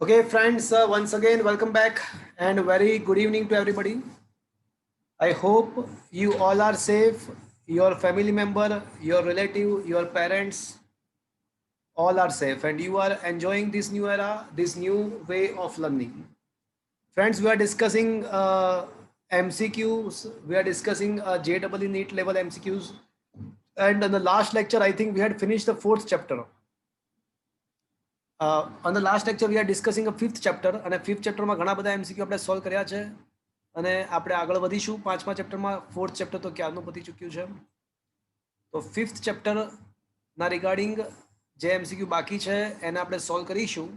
Okay, friends, once again, welcome back and very good evening to everybody. I hope you all are safe, your family member, your relative, your parents, all are safe, and you are enjoying this new era, this new way of learning. Friends, we are discussing MCQs, we are discussing JEE NEET level MCQs, and in the last lecture, I think we had finished the fourth chapter. On the last lecture we are discussing a fifth chapter અને fifth chapter માં ઘણા બધા MCQ આપણે solve કર્યા છે અને આપણે આગળ વધીશું પાંચમા ચેપ્ટરમાં. ફોર્થ ચેપ્ટર તો ક્યારનું પતી ચૂક્યું છે. તો ફિફ્થ ચેપ્ટર ના રિગાર્ડિંગ જે MCQ બાકી છે એને આપણે સોલ્વ કરીશું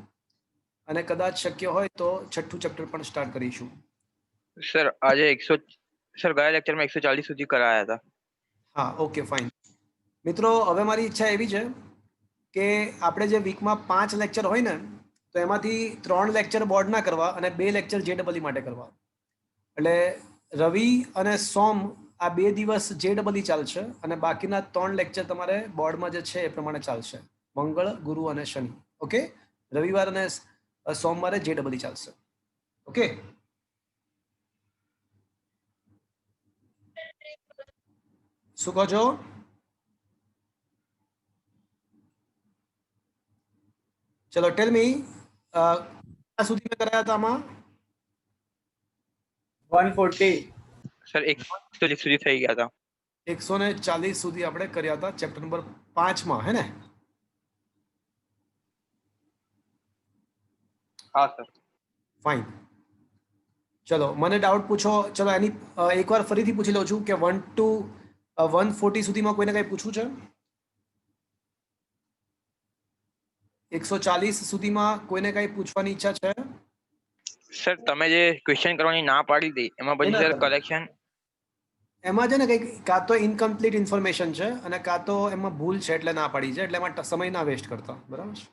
અને કદાચ શક્ય હોય તો છઠ્ઠું ચેપ્ટર પણ સ્ટાર્ટ કરીશું. સર આજે 100 સર ગયા લેક્ચરમાં 140 સુધી કરાયા હતા. હા, ઓકે ફાઇન. મિત્રો હવે મારી ઈચ્છા એવી છે કે આપણે જે વીકમાં 5 લેક્ચર હોય ને તો એમાંથી 3 લેક્ચર બોર્ડના કરવા અને 2 લેક્ચર JEE માટે કરવા. એટલે રવિ અને સોમ આ 2 દિવસ JEE ચાલશે અને બાકીના 3 લેક્ચર તમારે બોર્ડમાં જે છે એ પ્રમાણે ચાલશે, મંગળ, ગુરુ અને શનિ. ઓકે, રવિવાર અને સોમવારે JEE ચાલશે. ઓકે, શું કહો છો? ચલો ટેલ મી, સુધી મેં કરાયા હતા આમાં 140 સર 140 સુધી થઈ ગયા હતા. 140 સુધી આપણે કર્યા હતા ચેપ્ટર નંબર 5 માં, હે ને? હા સર. ફાઇન. ચલો મને ડાઉટ પૂછો. ચલો એની એકવાર ફરીથી પૂછી લઉં છું કે 1 to 140 સુધીમાં કોઈને કંઈ પૂછવું છે? 140 સુધીમાં કોઈને કંઈ પૂછવાની ઈચ્છા છે? સર તમે જે ક્વેશ્ચન કરવાની ના પાડી હતી એમાં પછી સર કલેક્શન એમાં છે ને કંઈક કાં તો ઇનકમ્પ્લીટ ઇન્ફોર્મેશન છે અને કાં તો એમાં ભૂલ છે એટલે ના પાડી છે, એટલે એમાં સમય ના વેસ્ટ કરતા. બરાબર છે?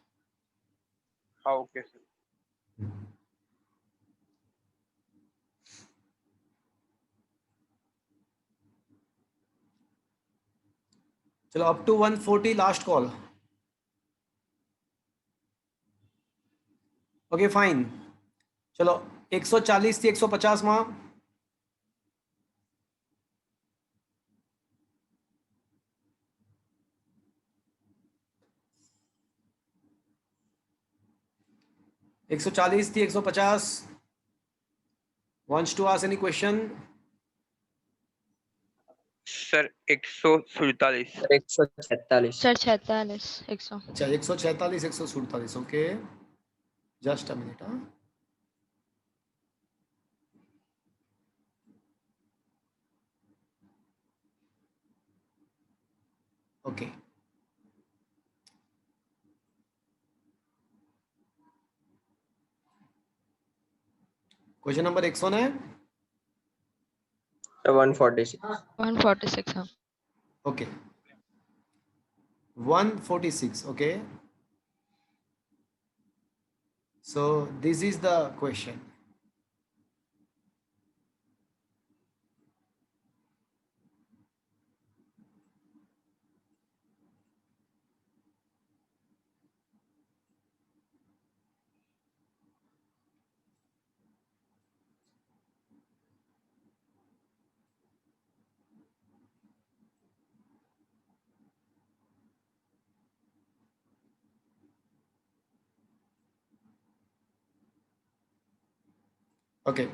હા ઓકે સર. ચલો up two 140 last call. Okay fine. ચલો 140 થી 150 માં 140 થી 150 wants to ask any question? Sir 147 146 sir 46 100. अच्छा 146 147. Okay, just a minute. हाँ, ओके. क्वेश्चन नंबर 100 ने 146 146 हाँ. Okay 146. okay, so this is the question. Okay,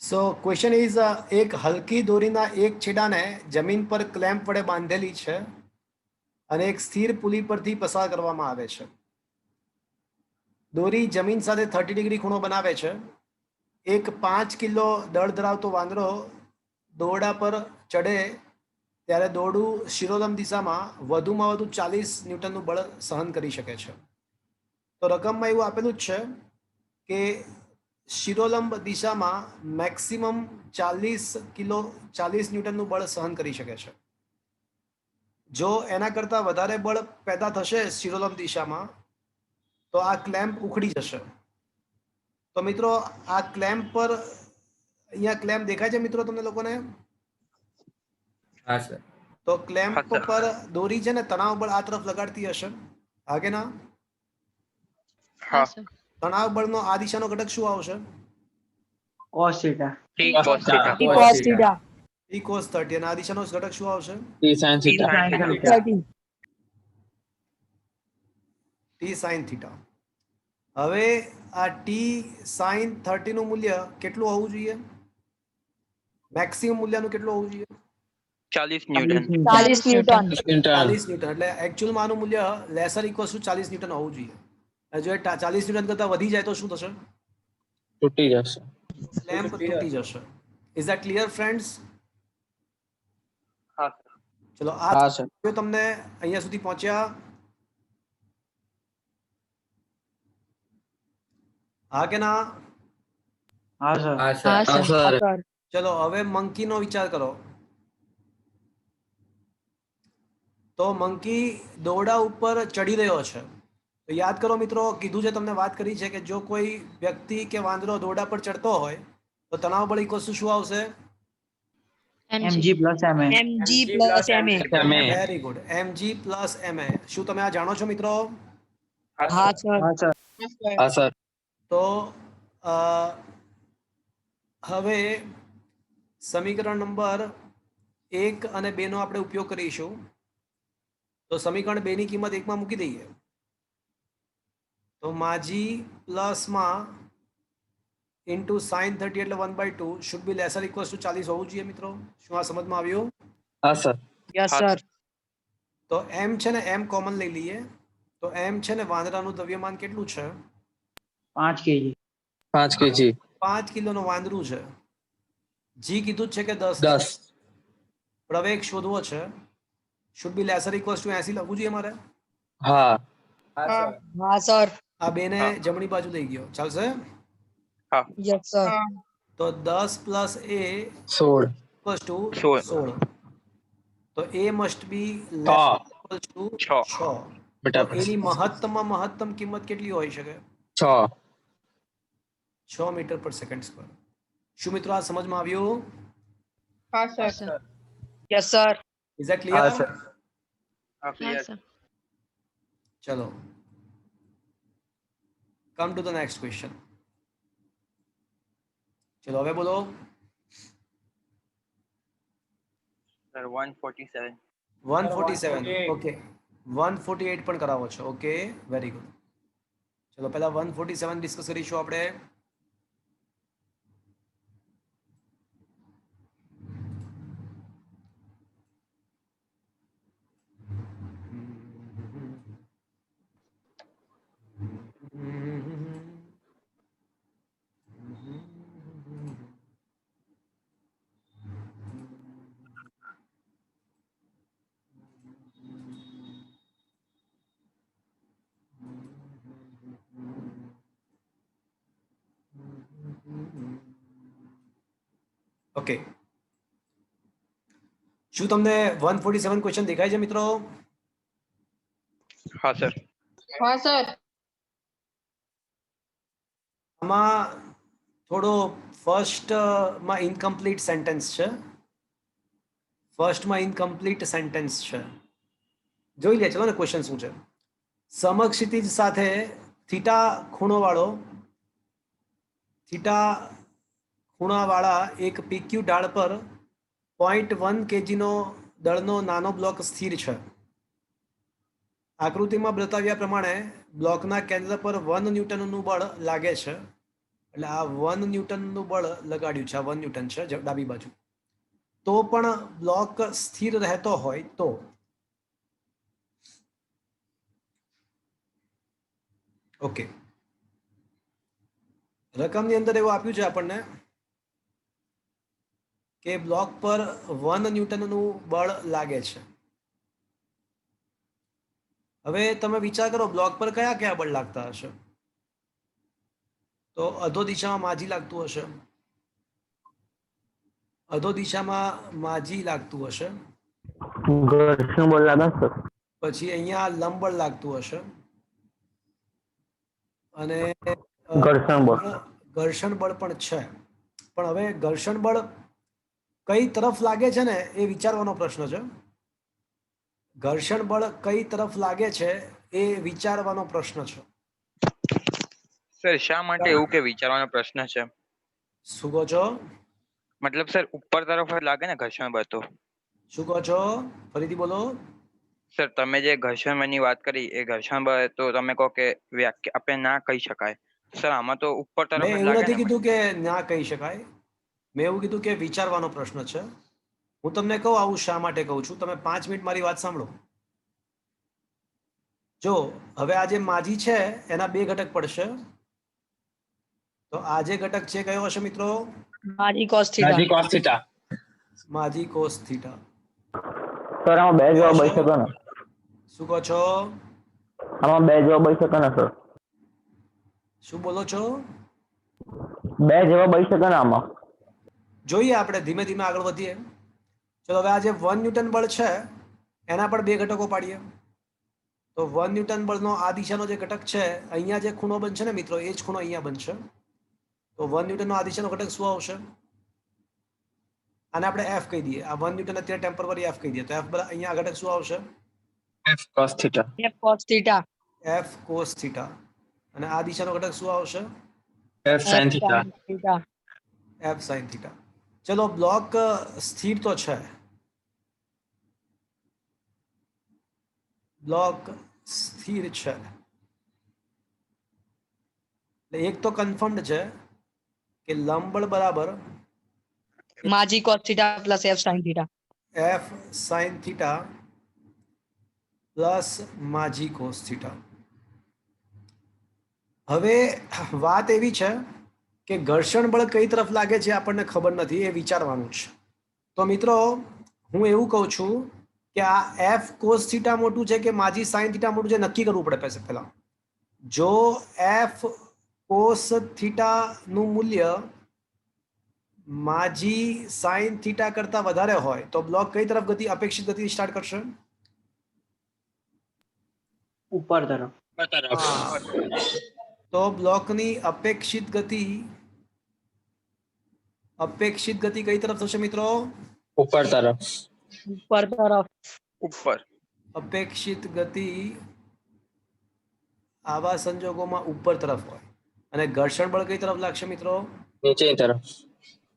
so question is એક હલકી દોરીના એક છેડાને જમીન પર ક્લેમ્પ વડે બાંધેલી છે અને એક સ્થિર પુલી પરથી પસાર કરવામાં આવે છે. દોરી જમીન સાથે 30 ડિગ્રી ખૂણો બનાવે છે. એક 5 કિલો દળ ધરાવતો વાંદરો દોરડા પર ચડે ત્યારે દોરડું શિરોલંબ દિશામાં વધુમાં વધુ 40 ન્યૂટનનું બળ સહન કરી શકે છે. તો રકમમાં એવું આપેલું જ છે કે શિરોલંબ દિશામાં મેક્સિમમ 40 ન્યૂટનનું બળ સહન કરી શકે છે. જો એના કરતાં વધારે બળ પેદા થશે શિરોલંબ દિશામાં તો આ ક્લેમ્પ ઉખડી જશે. તો મિત્રો આ ક્લેમ્પ પર અહીંયા ક્લેમ્પ દેખાય છે મિત્રો તમને લોકોને? હા સર. તો ક્લેમ્પ હા, સર. પર દોરી છે ને તણાવ બળ આ તરફ લગાડતી હશે, હા કે ના? હા. sir. તણાવ બળનો આ દિશાનો ઘટક શું આવશે? cos theta. T Cos cos theta. cos theta. T cos 30 અને આ દિશાનો ઘટક શું આવશે? T sin T sin theta. T sin theta. હવે આ T sin 30 નું મૂલ્ય કેટલું હોવું જોઈએ? મેક્સિમમ મૂલ્યનું કેટલું હોવું જોઈએ? 40 ન્યૂટન. 40 Newton. 40 ન્યૂટન. એટલે એકચ્યુઅલમાં આનું મૂલ્ય લેસર ઇક્વલ્સ ટુ 40 ન્યૂટન હોવું જોઈએ. અને જો એ 40 ન્યૂટન કરતાં વધી જાય તો શું થશે? તૂટી જશે. ક્લેમ્પ તૂટી જશે. Is that clear friends? હા સર. ચલો હા આ સર. જો તમને અહીંયા સુધી પહોંચ્યા, હા કે ના? હા સર. હા sir. ચલો હવે મંકીનો વિચાર કરો. તો મંકી દોરડા ઉપર ચડી રહ્યો છે. તો યાદ કરો મિત્રો, કીધું છે તમને, વાત કરી છે કે જો કોઈ વ્યક્તિ કે વાંદરો દોરડા પર ચડતો હોય તો તણાવ બળ ઇક્વલ્સ ટુ શું આવશે? mg. plus ma. mg plus ma. Very good, mg plus ma. શું તમે આ જાણો છો મિત્રો? હા સર. હા સર. હા સર. તો હવે સમીકરણ નંબર 1 અને 2 નો આપણે ઉપયોગ કરીશું. તો સમીકરણ 2 ની કિંમત 1 માં મૂકી દઈએ. તો માજી પ્લસમાં ઇન્ટુ સાઇન 30 એટલે 1/2 should be laser equals two 40 હોવું જોઈએ મિત્રો. શું આ સમજમાં આવ્યું? હા સર. યસ હા. સર. તો m છે ને, m કોમન લઈ લઈએ. તો m છે ને, વાંદરાનું દ્રવ્યમાન કેટલું છે? 5 kg. 5 kg. 5 કિલોનું વાંદરું છે. જી કીધું જ છે કે 10. 10. પ્રવેગ શોધવો છે. Should be laser equals two 80 લખવું જોઈએ મારે. હા. હા સર. આ બેને હા. જમણી બાજુ લઈ ગયો, ચાલશે? હા. Yes sir. તો 10 પ્લસ a 16. Equals to 16. 16. તો a મસ્ટ બી હા. Equals to 6. 6. તો એની મહત્તમમાં મહત્તમ કિંમત કેટલી હોઈ શકે? 6. 6 મીટર પર સેકન્ડ સ્ક્વેર. શું મિત્રો આ સમજમાં આવ્યું? હા હા sir. Yes sir. Is that clear? હા સર. હા, હા clear. sir. ચલો, come to the next question. ચલો હવે બોલો. સર 147. 147. ઓકે, 148 પણ કરાવો છો. Okay, very good. ચલો પહેલા 147 ડિસ્કસ કરીશું આપણે. ઓકે, શું તમને 147 ક્વેશ્ચન દેખાય છે મિત્રો? હા સર. હા સર. આમાં થોડો ફર્સ્ટમાં ઇનકમ્પ્લીટ સેન્ટેન્સ છે. ફર્સ્ટમાં ઇનકમ્પ્લીટ સેન્ટેન્સ છે. જોઈ લે ચલો ને ક્વેશ્ચન શું છે. સમક્ષિતિજ સાથે થીટા ખૂણાવાળા એક પીક્યુ ઢાળ પર 0.1 kgનો દળનો નાનો બ્લોક સ્થિર છે. આકૃતિમાં બતાવ્યા પ્રમાણે બ્લોકના કેન્દ્ર પર 1 ન્યૂટનનું બળ લાગે છે. એટલે આ 1 ન્યૂટનનું બળ લગાડ્યું છે. આ 1 ન્યૂટન છે ડાબી બાજુ. તો પણ બ્લોક સ્થિર રહેતો હોય તો ઓકે, રકમની અંદર એવું આપ્યું છે આપણને કે બ્લોક પર 1 ન્યૂટનનું બળ લાગે છે. હવે તમે વિચાર કરો, બ્લોક પર કયા કયા બળ લાગતા હશે? તો અધો દિશામાં માજી લાગતું હશે. અધો દિશામાં માજી લાગતું હશે. ઘર્ષણ બળ લાગે સર. પછી અહીંયા લંબ બળ લાગતું હશે. અને ઘર્ષણ બળ. ઘર્ષણ બળ પણ છે, પણ હવે ઘર્ષણ બળ કઈ તરફ લાગે છે ને એ વિચારવાનો પ્રશ્ન છે. ઘર્ષણ બળ કઈ તરફ લાગે છે એ વિચારવાનો પ્રશ્ન છે. સર શા માટે એવું કે વિચારવાનો પ્રશ્ન છે? શું કહો છો? મતલબ સર ઉપર તરફ જ લાગે ને ઘર્ષણ બળ તો. શું કહો છો? ફરીથી બોલો. સર તમે જે ઘર્ષણ બળની વાત કરી એ ઘર્ષણ બળ તો તમે કહો કે વ્યાખ્યા આપણે ના કહી શકાય. સર આમાં તો ઉપર તરફ મેં જ એવું લાગે નથી ને. કીધું કે ના કહી શકાય. મેં એવું કીધું કે વિચારવાનો પ્રશ્ન છે. હું તમને કહું આવું શા માટે કહું છું. તમે 5 મિનિટ મારી વાત સાંભળો. જો હવે આ જે માજી છે એના બે ઘટક પડશે. તો આ જે ઘટક છે કયો હશે મિત્રો? માજી cos theta. માજી cos theta. માજી કોસ થીટા. સર આમાં બે જવાબ આવી શકે ને? શું કહો છો? આમાં બે જવાબ આવી શકે ને સર? શું બોલો છો? બે જવાબ આવી શકે ને આમાં? જોઈએ આપણે ધીમે ધીમે આગળ વધીએ. ચલો હવે આ જે 1 ન્યૂટન બળ છે એના પણ બે ઘટકો પાડીએ. તો 1 ન્યૂટન બળનો આ દિશાનો જે ઘટક છે અહીંયા જે ખૂણો બનશે ને મિત્રો એ જ ખૂણો અહીંયા બનશે. તો 1 ન્યૂટનનો આ દિશાનો ઘટક શું આવશે? આને આપણે f કહી દઈએ. આ 1 ન્યૂટન અત્યારે ટેમ્પરરી f કહી દઈએ. તો f અહીંયા આ ઘટક શું આવશે? f cos theta. F cos theta. f cos theta. અને આ દિશાનો ઘટક શું આવશે? f sin theta. theta. f sin theta. ચલો બ્લોક સ્થિર તો છે. બ્લોક સ્થિર છે. એટલે એક તો કન્ફર્મ્ડ છે કે લંબબળ બરાબર Maji cos theta plus F sin theta. f sin theta plus માજી કોસ થીટા. હવે વાત એવી છે કે ઘર્ષણ બળ કઈ તરફ લાગે છે આપણને ખબર નથી, એ વિચારવાનું છે. તો મિત્રો હું એવું કહું છું કે આ f cos થીટા મોટું છે કે માજી sin થીટા મોટું છે નક્કી કરવું પડે પહેલા. જો f cos થીટા નું મૂલ્ય માજી sin થીટા કરતા વધારે હોય તો બ્લોક કઈ તરફ ગતિ અપેક્ષિત ગતિ સ્ટાર્ટ કરશે? ઉપર તરફ. તો બ્લોકની અપેક્ષિત ગતિ કઈ તરફ થશે મિત્રો? ઉપર તરફ. ઉપર તરફ. ઉપર. અપેક્ષિત ગતિ આવા સંજોગોમાં ઉપર તરફ હોય. અને ઘર્ષણ બળ કઈ તરફ લાગશે મિત્રો? નીચે તરફ.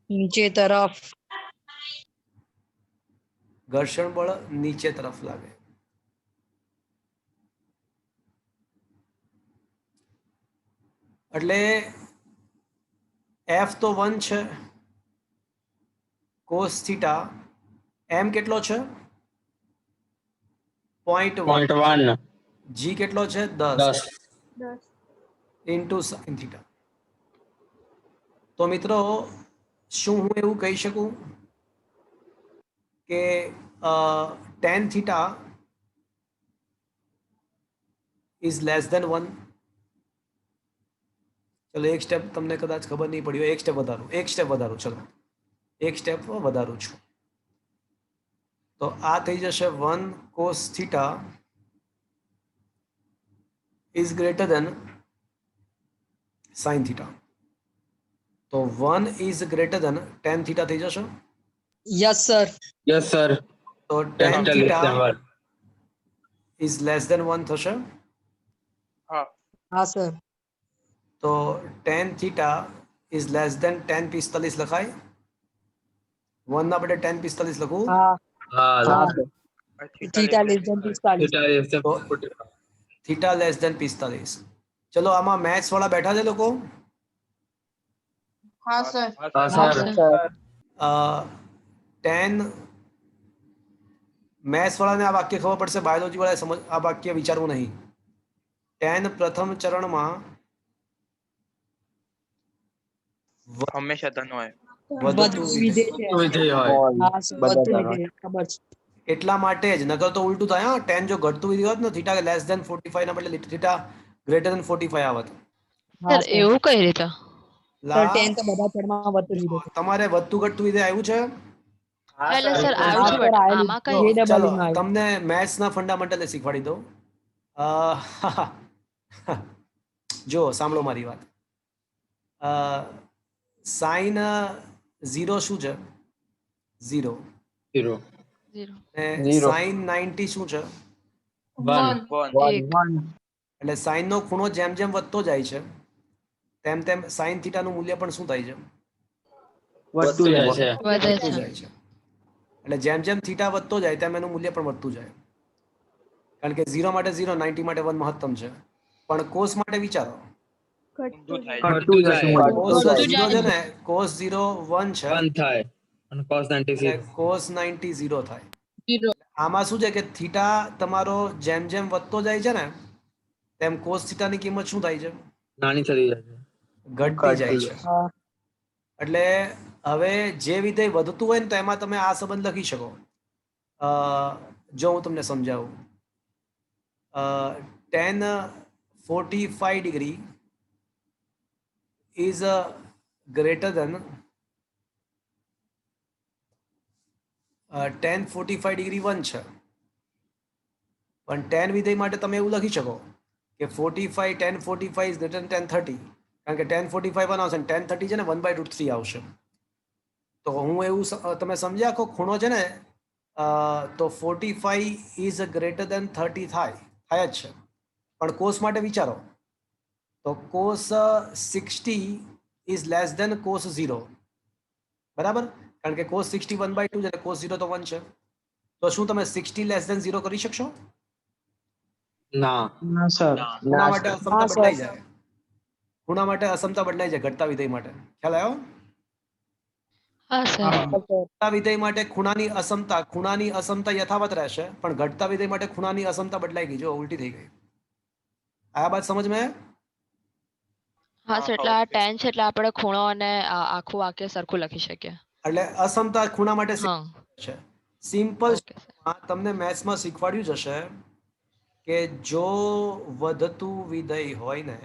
નીચે તરફ. ઘર્ષણ બળ નીચે તરફ લાગે. એટલે f તો 1 છે, cos થીટા m કેટલો છે? 0.1. g કેટલો છે? 10 ઇન્ટુ sin થીટા. તો મિત્રો શું હું એવું કહી શકું કે tan theta is less than 1? ચલો એક સ્ટેપ તમને કદાચ ખબર નહીં પડી હોય, એક સ્ટેપ વધારું ચલો એક સ્ટેપ વધારું છું. તો આ થઈ જશે 1 cos theta is greater than sin theta. તો 1 is greater than tan theta થઈ જશે. Yes sir. Yes sir. તો tan theta is less than 1 થશે. હા sir. તો tan theta is less than tan 45 લખાય. 1 ના બદલે tan 45 લખું. હા. હા. Theta less than 45. Theta less than 45. ચલો આમાં મેથ્સ વાળા બેઠા છે લોકો? હા sir. હા સર. tan મેથ્સ વાળાને આ વાક્ય ખબર પડશે, બાયોલોજી વાળા આ વાક્ય વિચારવું નહીં. tan પ્રથમ ચરણમાં હંમેશા ધન હોય. વધતું વિધેય. વિધેય હોય. હા sir. બધું વિધેય ખબર છે. એટલા માટે જ, નકર તો ઉલટું થાય. હા, tan જો ઘટતું વિધેય હોત ને થીટા લેસ ધેન 45 ના બદલે થીટા ગ્રેટર ધેન 45 આવત. હા sir. એવું કઈ રીતે? Sir, 10 તો બધા ચડમાં વધતું વિધેય છે. તમારે વધતું ઘટતું વિધેય આવ્યું છે? એટલે સર હા આવ્યું છે sir, બટ આયેલું. આમાં કઈ JW ચાલો માં આવ્યું. તમને મેથ્સ ના ફંડામેન્ટલ શીખવાડી દઉં. જો સાંભળો મારી વાત. સાઇન 0 શું છે? 0. 0 0 અને સાઇન 90 શું છે? 1 1 એટલે સાઇન નો ખૂણો જેમ જેમ વધતો જાય છે તેમ તેમ સાઇન થીટાનું મૂલ્ય પણ શું થાય છે? વધતું જાય છે. વધે વધતું છે. જાય છે. એટલે જેમ જેમ થીટા વધતો જાય તેમ એનું મૂલ્ય પણ વધતું જાય. કારણ કે 0 માટે 0, 90 માટે 1 મહત્તમ છે. પણ કોસ માટે વિચારો. ઊંધું થાય છે. ઘટતું જાય કોસ વધતું 0 જાય છે ને, કોસ 0 1 છે 1 થાય અને cos 90 અને 0. કોસ 90 0 થાય. 0 આમાં શું છે કે થીટા તમારો જેમ જેમ વધતો જાય છે ને તેમ કોસ થીટાની કિંમત શું થાય છે? નાની થતી જાય છે. ઘટતી જાય છે. એટલે હવે જે વિધેય વધતું હોય ને તો એમાં તમે આ સંબંધ લખી શકો. જો હું તમને સમજાવું, tan 45 degree is greater than tan 45 degree 1 છે. પણ tan વિધેય માટે તમે એવું લખી શકો કે 45 tan 45 is greater than tan 30. કારણ કે tan 45 1 આવશે અને tan 30 છે ને 1/√3 આવશે. તો હું એવું તમે સમજ્યા આખો ખૂણો છે ને, તો 45 is greater than 30 થાય જ છે. પણ કોસ માટે વિચારો તો cos 60 is less than cos 0. બરાબર? કારણ કે cos 60 1/2 છે, cos 0 તો 1 છે. તો શું તમે 60 લેસ ધેન 0 કરી શકશો? ના ખૂણા માટે અસમતા બદલાઈ જાય. ખૂણા માટે અસમતા બદલાઈ જાય ઘટતા વિધેય માટે. ખ્યાલ આવ્યો? હા સર. ઘટતા વિધેય માટે ખૂણાની અસમતા યથાવત રહેશે, પણ ઘટતા વિધેય માટે ખૂણાની અસમતા બદલાઈ ગઈ. જો ઉલટી થઈ ગઈ. આ વાત સમજ મેં? હા સર, એટલે આ tan છે એટલે આપણે ખૂણો અને આખું વાક્ય સરખું લખી શકીએ. એટલે અસમતા ખૂણા માટે હા છે. Simple okay sir. તમને મેથ્સમાં શીખવાડ્યું જ હશે કે જો વધતું વિધેય હોય ને,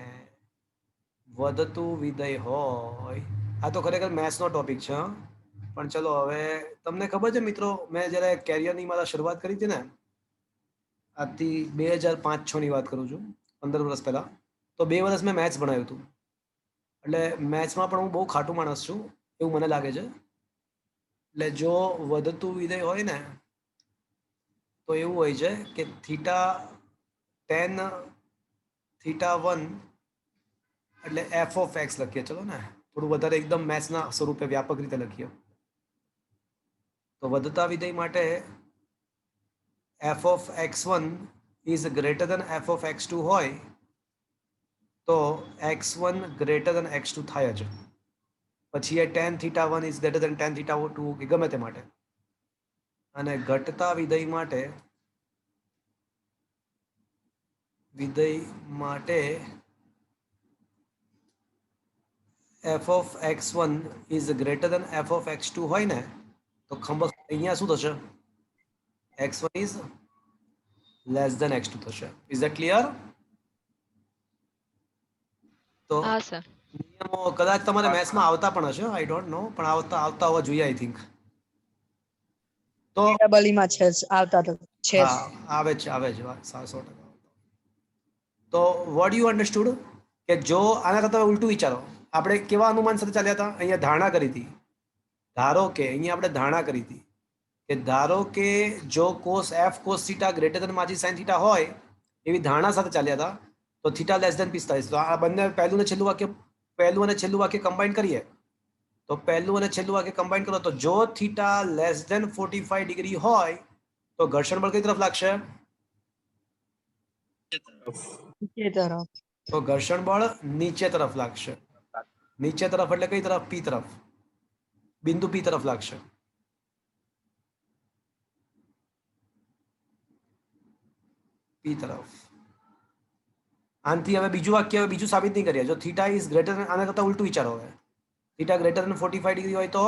વધતું વિધેય હોય, આ તો ખરેખર મેથ્સનો ટોપિક છે હં. પણ ચલો હવે તમને ખબર છે મિત્રો, મેં જ્યારે કેરિયરની મારા શરૂઆત કરી હતી ને, આજથી 2005-6 ની વાત કરું છું, 15 વર્ષ પહેલા, તો 2 વર્ષ મેં મેથ્સ ભણાવ્યું હતું. એટલે મેથ્સમાં પણ હું બહુ ખાટું માણસ છું એવું મને લાગે છે. એટલે જો વધતું વિધેય હોય ને તો એવું હોય છે કે થીટા tan થીટા 1 એટલે f of x લખીએ. ચલો ને થોડું વધારે એકદમ મેથ્સના સ્વરૂપે વ્યાપક રીતે લખીએ. તો વધતા વિધેય માટે f of x1 is greater than f of x2 હોય તો x1 greater than x2 થાય જ. પછી એ tan theta 1 is greater than tan theta 2 કે ગમે તે માટે. અને ઘટતા વિધેય માટે f of x1 is greater than f of x2 હોય ને તો અહીંયા શું થશે? x1 is less than x2 થશે. Is that clear? તો હા સર. નિયમો કદાચ તમારે મેથ્સમાં આવતા પણ હશે, આઈ ડોન્ટ નો, પણ આવતા હોવા જોઈએ આઈ થિંક. તો ડબલ માં છે જ, આવતા તો છે જ. હા, આવે છે 100%. તો વોટ યુ અન્ડરસ્ટુડ કે જો આના કરતા ઉલટું વિચારો, આપણે કેવા અનુમાન સાથે ચાલ્યા હતા? અહીંયા ધારણા કરી હતી. ધારો કે અહીંયા આપણે ધારણા કરી હતી કે ધારો કે જો cos F cos theta greater than માજી સાઇન થીટા હોય એવી ધારણા સાથે ચાલ્યા હતા, તો થીટા લેસ ધેન 45. તો આ બંને પહેલું અને છેલ્લું વાક્ય કમ્બાઈન કરીએ તો પહેલું અને છેલ્લું વાક્ય કમ્બાઈન કરો તો જો થીટા લેસ ધેન 45 ડિગ્રી હોય તો ઘર્ષણ બળ કઈ તરફ લાગશે? એ તરફ. તો ઘર્ષણ બળ નીચે તરફ લાગશે. નીચે તરફ એટલે કઈ તરફ? પી તરફ. બિંદુ પી તરફ લાગશે. પી તરફ. આનાથી હવે બીજું વાક્ય બીજું સાબિત નહીં કરીએ. જો થીટા ઇઝ ગ્રેટર ધેન, આના કરતા ઉલટું વિચારો. હવે થીટા ગ્રેટર ધેન 45 ડિગ્રી હોય તો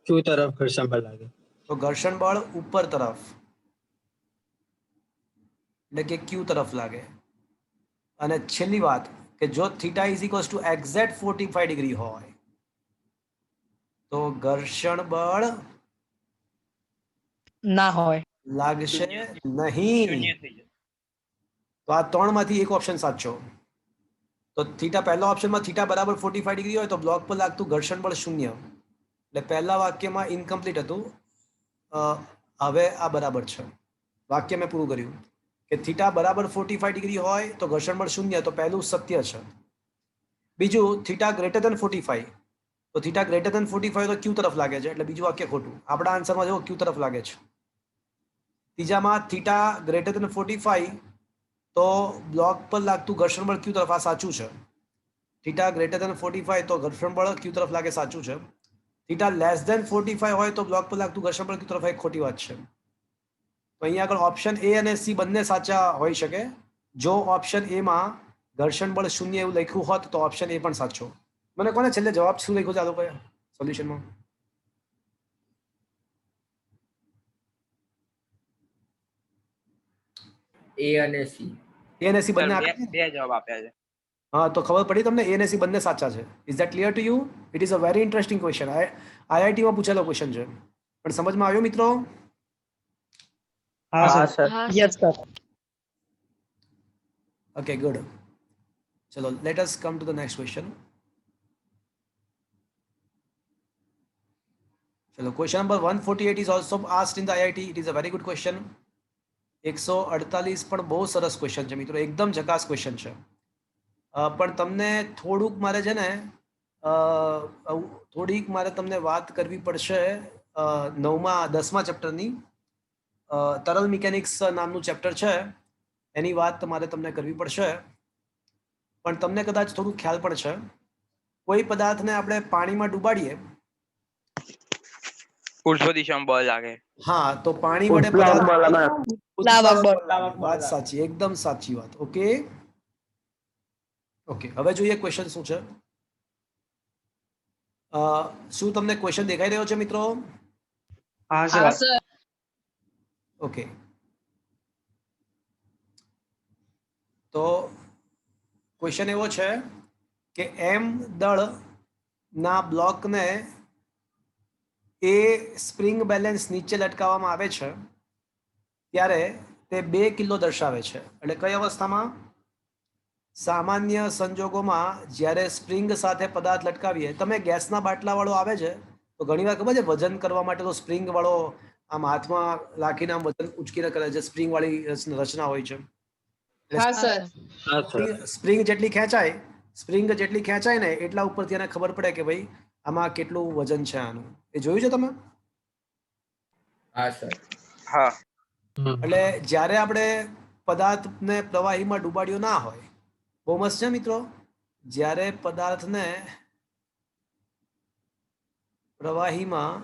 Q તરફ ઘર્ષણ બળ લાગે. તો ઘર્ષણ બળ ઉપર તરફ એટલે કે ક્યુ તરફ લાગે. અને છેલ્લી વાત કે જો theta is equals two exact 45 degree હોય તો ઘર્ષણ બળ ના હોય. લાગશે શૂન્ય નહીં. થઈ જાય. તો આ ત્રણમાંથી એક ઓપ્શન સાચો. તો તો થીટા પહેલા ઓપ્શનમાં થીટા બરાબર 45 ડિગ્રી હોય તો બ્લોક પર લાગતું ઘર્ષણ બળ 0. એટલે પહેલા વાક્યમાં ઇનકમ્પ્લીટ હતું. હવે આ બરાબર છે. વાક્ય મેં પૂરું કર્યું કે થીટા બરાબર 45 ડિગ્રી હોય તો ઘર્ષણ બળ 0, તો પહેલું સત્ય છે. બીજું થીટા ગ્રેટર ધેન 45, તો થીટા ગ્રેટર ધેન 45 તો ક્યુ તરફ લાગે છે, એટલે બીજું વાક્ય ખોટું. આપણા આન્સરમાં જો ક્યુ તરફ લાગે છે. ત્રીજામાં થીટા ગ્રેટર ધેન 45 તો બ્લોક પર લાગતું ઘર્ષણ બળ ક્યુ તરફ, આ સાચું છે. થીટા ગ્રેટર ધેન 45 તો ઘર્ષણ બળ ક્યુ તરફ લાગે, સાચું છે. થીટા લેસ ધેન 45 હોય તો બ્લોક પર લાગતું ઘર્ષણ બળ ક્યુ તરફ એક ખોટી વાત છે. તો અહીંયા આગળ ઓપ્શન એ અને સી બંને સાચા હોઈ શકે. જો ઓપ્શન એ માં ઘર્ષણ બળ 0 એવું લખ્યું હોત તો ઓપ્શન એ પણ સાચો. મને કોને છેલ્લે જવાબ શું લખ્યું ચાલો કયા સોલ્યુશનમાં? એ અને સી. એ અને સી બંને સર આપ્યા છે? બે જવાબ આપ્યા છે. હા, તો ખબર પડી તમને? એ અને સી બંને સાચા છે. Is that clear to you? It is a very interesting question. IIT માં પૂછેલો ક્વેશ્ચન છે. પણ સમજમાં આવ્યો મિત્રો? हाँ सर હા Yes, sir. sir. Okay, good. Chalo, let us come to the next question. Chalo, question number 148 is also asked in the IIT. It is a very good question. 148 પણ બહુ સરસ ક્વેશ્ચન છે મિત્રો, એકદમ ઝકાસ ક્વેશ્ચન છે. પણ તમને થોડુંક મારે છે ને થોડીક મારે તમને વાત કરવી પડશે 10મા ચેપ્ટરની. તરલ મિકેનિક્સ નામનું ચેપ્ટર છે, એની વાત મારે તમને કરવી પડશે. પણ તમને કદાચ થોડું ખ્યાલ પણ છે. કોઈ પદાર્થને આપણે પાણીમાં ડૂબાડીએ, ઉર્ધ્વ દિશામાં બળ લાગે. હા, તો પાણી વડે ઉત્પ્લાવક બળ લાગે. ઉત્પ્લાવક બળ. વાત સાચી, એકદમ સાચી વાત. ઓકે ઓકે, હવે જોઈએ ક્વેશ્ચન શું છે. શું તમને ક્વેશ્ચન દેખાઈ રહ્યો છે મિત્રો? हाँ हाँ, सर sir. ઓકે, તો ક્વેશ્ચન એવો છે કે એમ દળ ના બ્લોકને એ સ્પ્રિંગ બેલેન્સ નીચે લટકાવવામાં આવે છે ત્યારે તે 2 કિલો દર્શાવે છે. એટલે કઈ અવસ્થામાં? સામાન્ય સંજોગોમાં જ્યારે સ્પ્રિંગ સાથે પદાર્થ લટકાવીએ. તમે ગેસના બાટલા વાળો આવે છે તો ઘણીવાર ખબર છે વજન કરવા માટે તો સ્પ્રિંગ વાળો આમ હાથમાં રાખીને આમ વજન ઉચકીને કરે છે, સ્પ્રિંગ વાળી રચના હોય છે. हाँ, હા sir. સર. हाँ सर સ્પ્રિંગ જેટલી ખેંચાય ને એટલા ઉપરથી એને ખબર પડે કે ભાઈ આમાં કેટલું વજન છે આનું. એ જોયું છે તમે? હા સર. હા. એટલે જ્યારે આપણે પદાર્થને પ્રવાહીમાં ડૂબાડ્યો ના હોય, બહુ મસ્ત છે મિત્રો, જ્યારે પદાર્થને પ્રવાહીમાં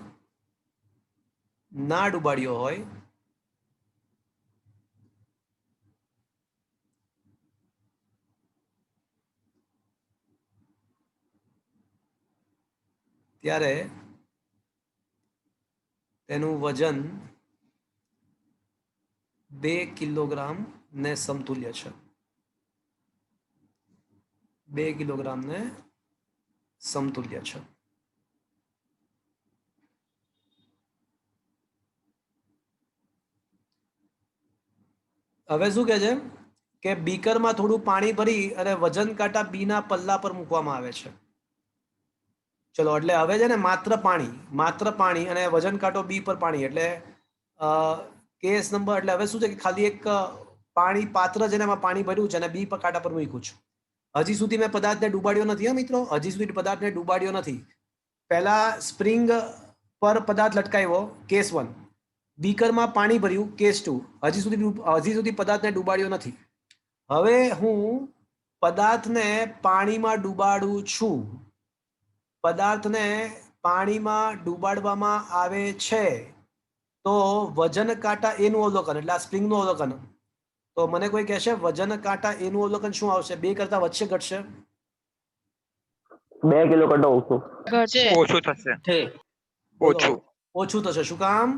ના ડૂબાડ્યો હોય ત્યારે તેનું વજન 2 કિલોગ્રામ ને સમતુલ્ય છે. 2 કિલોગ્રામ ને સમતુલ્ય છે. હવે શું કહે છે કે બીકરમાં થોડું પાણી ભરી અને વજન કાંટા બીના પલ્લા પર મૂકવામાં આવે છે. ચલો, એટલે હવે છે ને માત્ર પાણી અને વજન કાંટો બી પર પાણી, એટલે કેસ નંબર, એટલે હવે શું છે કે ખાલી એક પાણી પાત્ર છે ને એમાં પાણી ભર્યું છે અને બી પર કાંટા પર મૂક્યું છે. હજી સુધી મેં પદાર્થને ડૂબાડ્યો નથી મિત્રો, હજી સુધી પદાર્થને ડૂબાડ્યો નથી. પહેલા સ્પ્રિંગ પર પદાર્થ લટકાવ્યો, કેસ 1. બીકરમાં પાણી ભર્યું, કેસ 2. હજી સુધી પદાર્થને ડૂબાડ્યો નથી. હવે હું પદાર્થને પાણીમાં ડૂબાડું છું. પદાર્થને પાણીમાં ડૂબાડવામાં આવે છે તો વજન કાંટા એનું અવલોકન, એટલે આ સ્પ્રિંગનું અવલોકન. તો મને કોઈ કહેશે વજન કાંટા એનું અવલોકન શું આવશે? 2 કરતા વધશે ઘટશે? 2 કિલો કરતા ઓછું. ઘટશે. ઓછું થશે. थे બોલો, ઓછું. ઓછું થશે. શું કામ?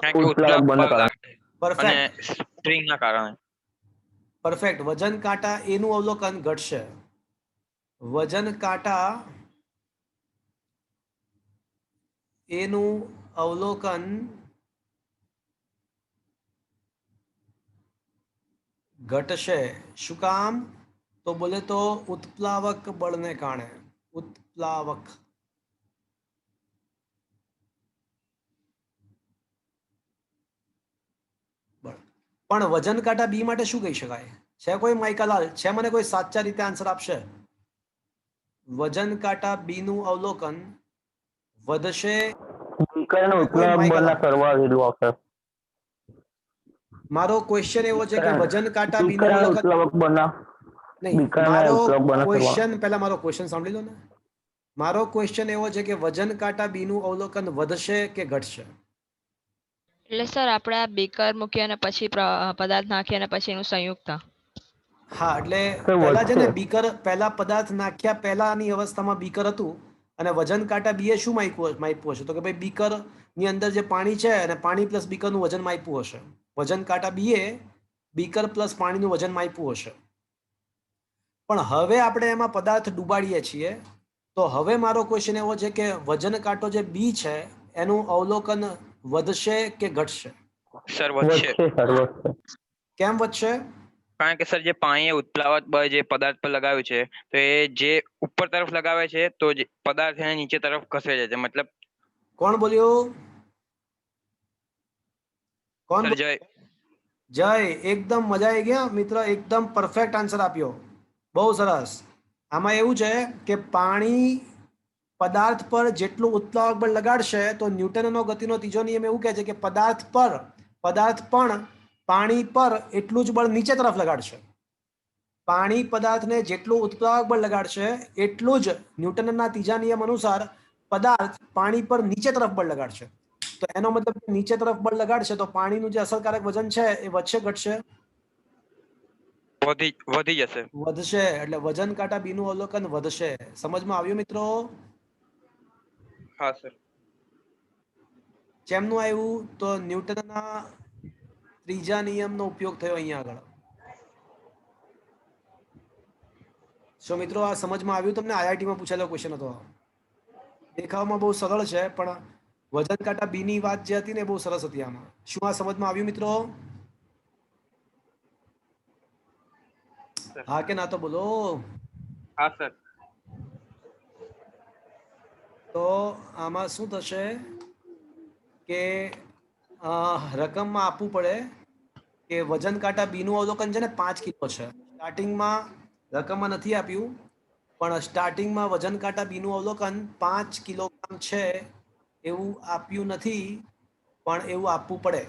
કારણ કે ઉત્પ્લાવક ઉત્પ્લાવક બળના બળ કારણે. લાગે અને પરફેક્ટ, સ્પ્રિંગ ના કારણે. પરફેક્ટ. વજન કાંટા એનું અવલોકન ઘટશે. વજન કાંટા એનું અવલોકન ઘટશે. શું કામ? तो बोले तो उत्प्लावक बळने काરणे उत्प्लावक બળ પણ વજન કાંટા બી માટે શું કહી શકાય છે કોઈ માઇકાલાલ છે મને કોઈ સાચા રીતે આન્સર આપશે વજન કાંટા બી નું અવલોકન વધશે બીકર અને કોઈ ઉત્પ્લાવક બળના માઇકાલાલ સરવાળો જેટલું આવશે. મારો ક્વેશ્ચન એવો છે કે વજન કાંટા બી બીકર નું અને અવલોકન ઉત્પ્લાવક બળના નહીં બીકર અને મારો ઉત્પ્લાવક બળના સરવાળો. ક્વેશ્ચન પહેલા મારો ક્વેશ્ચન સાંભળી લો ને મારો ક્વેશ્ચન એવો છે કે વજન કાંટા બી નું અવલોકન વધશે કે ઘટશે એટલે સર આપણે આ બીકર મૂકી અને પછી પદાર્થ નાખી અને પછી એનું સંયુક્ત હા એટલે તો પહેલા છે ને વધશે. બીકર પહેલા પદાર્થ નાખ્યા પહેલાની અવસ્થામાં બીકર હતું અને વજન કાંટા બીએ શું માપ્યું હશે તો કે ભાઈ બીકર ની અંદર જે પાણી છે અને પાણી પ્લસ બીકરનું વજન માપ્યું હશે વજન કાંટા બીએ બીકર પ્લસ પાણીનું વજન માપ્યું હશે પણ હવે આપણે એમાં પદાર્થ ડૂબાડીએ છીએ તો હવે મારો ક્વેશ્ચન એવો છે કે વજન કાંટો જે બી છે એનું અવલોકન વધશે કે ઘટશે સર વધશે. વધશે સર, વધશે. કેમ વધશે કારણ કે સર જે પાણીએ ઉત્પ્લાવક બળ જે પદાર્થ પર લગાવ્યું છે તો એ જે ઉપર તરફ લગાવે છે તો જે પદાર્થ એને નીચે તરફ ખસે છે મતલબ કોણ બોલ્યું કોણ સર બોલ્યું? જય એકદમ મજા આવી ગયા મિત્ર એકદમ પરફેક્ટ આન્સર આપ્યો બહુ સરસ આમાં એવું છે કે પાણી પદાર્થ પર જેટલું ઉત્પ્લાવક બળ લગાડશે તો ન્યૂટનનો ગતિનો ત્રીજો નિયમ એવું કહે છે કે પદાર્થ પણ પાણી પર એટલું જ બળ નીચે તરફ લગાડશે પાણી પદાર્થને જેટલું ઉત્પ્લાવક બળ લગાડશે એટલું જ ન્યૂટનના ત્રીજા નિયમ અનુસાર પદાર્થ પાણી પર નીચે તરફ બળ લગાડશે તો એનો મતલબ નીચે તરફ બળ લગાડશે તો પાણીનું જે અસરકારક વજન છે એ વધશે ઘટશે વધી જશે. વધશે એટલે વજન કાંટા બી નું અવલોકન વધશે સમજમાં આવ્યું મિત્રો હા સર. જેમનું આવ્યું તો ન્યૂટનના ત્રીજા નિયમનો ઉપયોગ થયો અહીંયા આગળ સો મિત્રો આ સમજમાં આવ્યું તમને આઈઆઈટીમાં પૂછેલો ક્વેશ્ચન હતો દેખાવમાં બહુ સરળ છે પણ વજન કાંટા બી ની વાત જે હતી ને બહુ સરસ હતી આમાં શું આ સમજમાં આવ્યું મિત્રો હા કે ના તો બોલો હા સર. તો આમાં શું થશે કે રકમમાં આપવું પડે કે વજન કાંટા બી નું અવલોકન છે ને 5 કિલો છે સ્ટાર્ટિંગમાં રકમમાં નથી આપ્યું પણ સ્ટાર્ટિંગમાં વજન કાંટા બી નું અવલોકન 5 કિલોગ્રામ છે એવું આપ્યું નથી પણ એવું આપવું પડે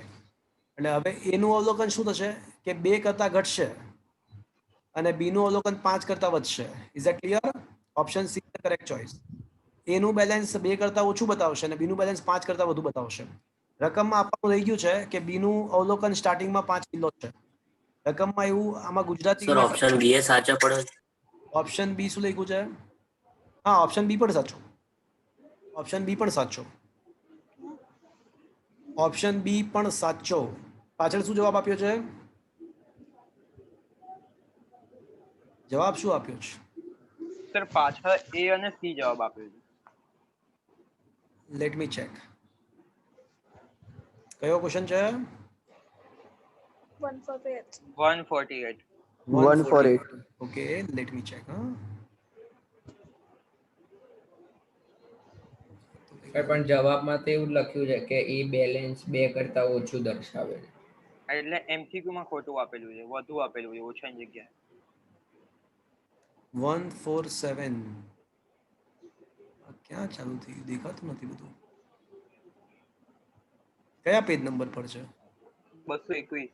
એટલે હવે એનું અવલોકન શું થશે કે 2 કરતા ઘટશે અને બી નું અવલોકન 5 કરતા વધશે is that clear option she is the correct choice એનું બેલેન્સ 2 કરતા ઓછું બતાવશે અને બીનું બેલેન્સ 5 કરતા વધુ બતાવશે રકમમાં આપવાનું રહી ગયું છે કે બીનું અવલોકન સ્ટાર્ટિંગમાં 5 કિલો છે રકમમાં એવું આમાં સર ગુજરાતીમાં ઓપ્શન બી એ સાચા પડે ઓપ્શન બી શું લખ્યું છે હા ઓપ્શન બી પણ સાચો ઓપ્શન બી પણ સાચો ઓપ્શન બી પણ સાચો પાછળ શું જવાબ આપ્યો છે જવાબ શું આપ્યો છે સર પાછળ એ અને સી જવાબ આપ્યો છે. લેટ મી ચેક કયો ક્વેશ્ચન છે 148. 148 ઓકે લેટ મી ચેક હા પણ જવાબમાં તો એવું લખ્યું છે કે એ બેલેન્સ 2 કરતા ઓછું દર્શાવે છે. એટલે એમસીક્યુ માં ખોટું આપેલું છે વધુ આપેલું છે ઓછાની જગ્યાએ 147 ક્યાં ચાલુ થયું દેખાતું નથી બધું કયા પેજ નંબર પર છે 221.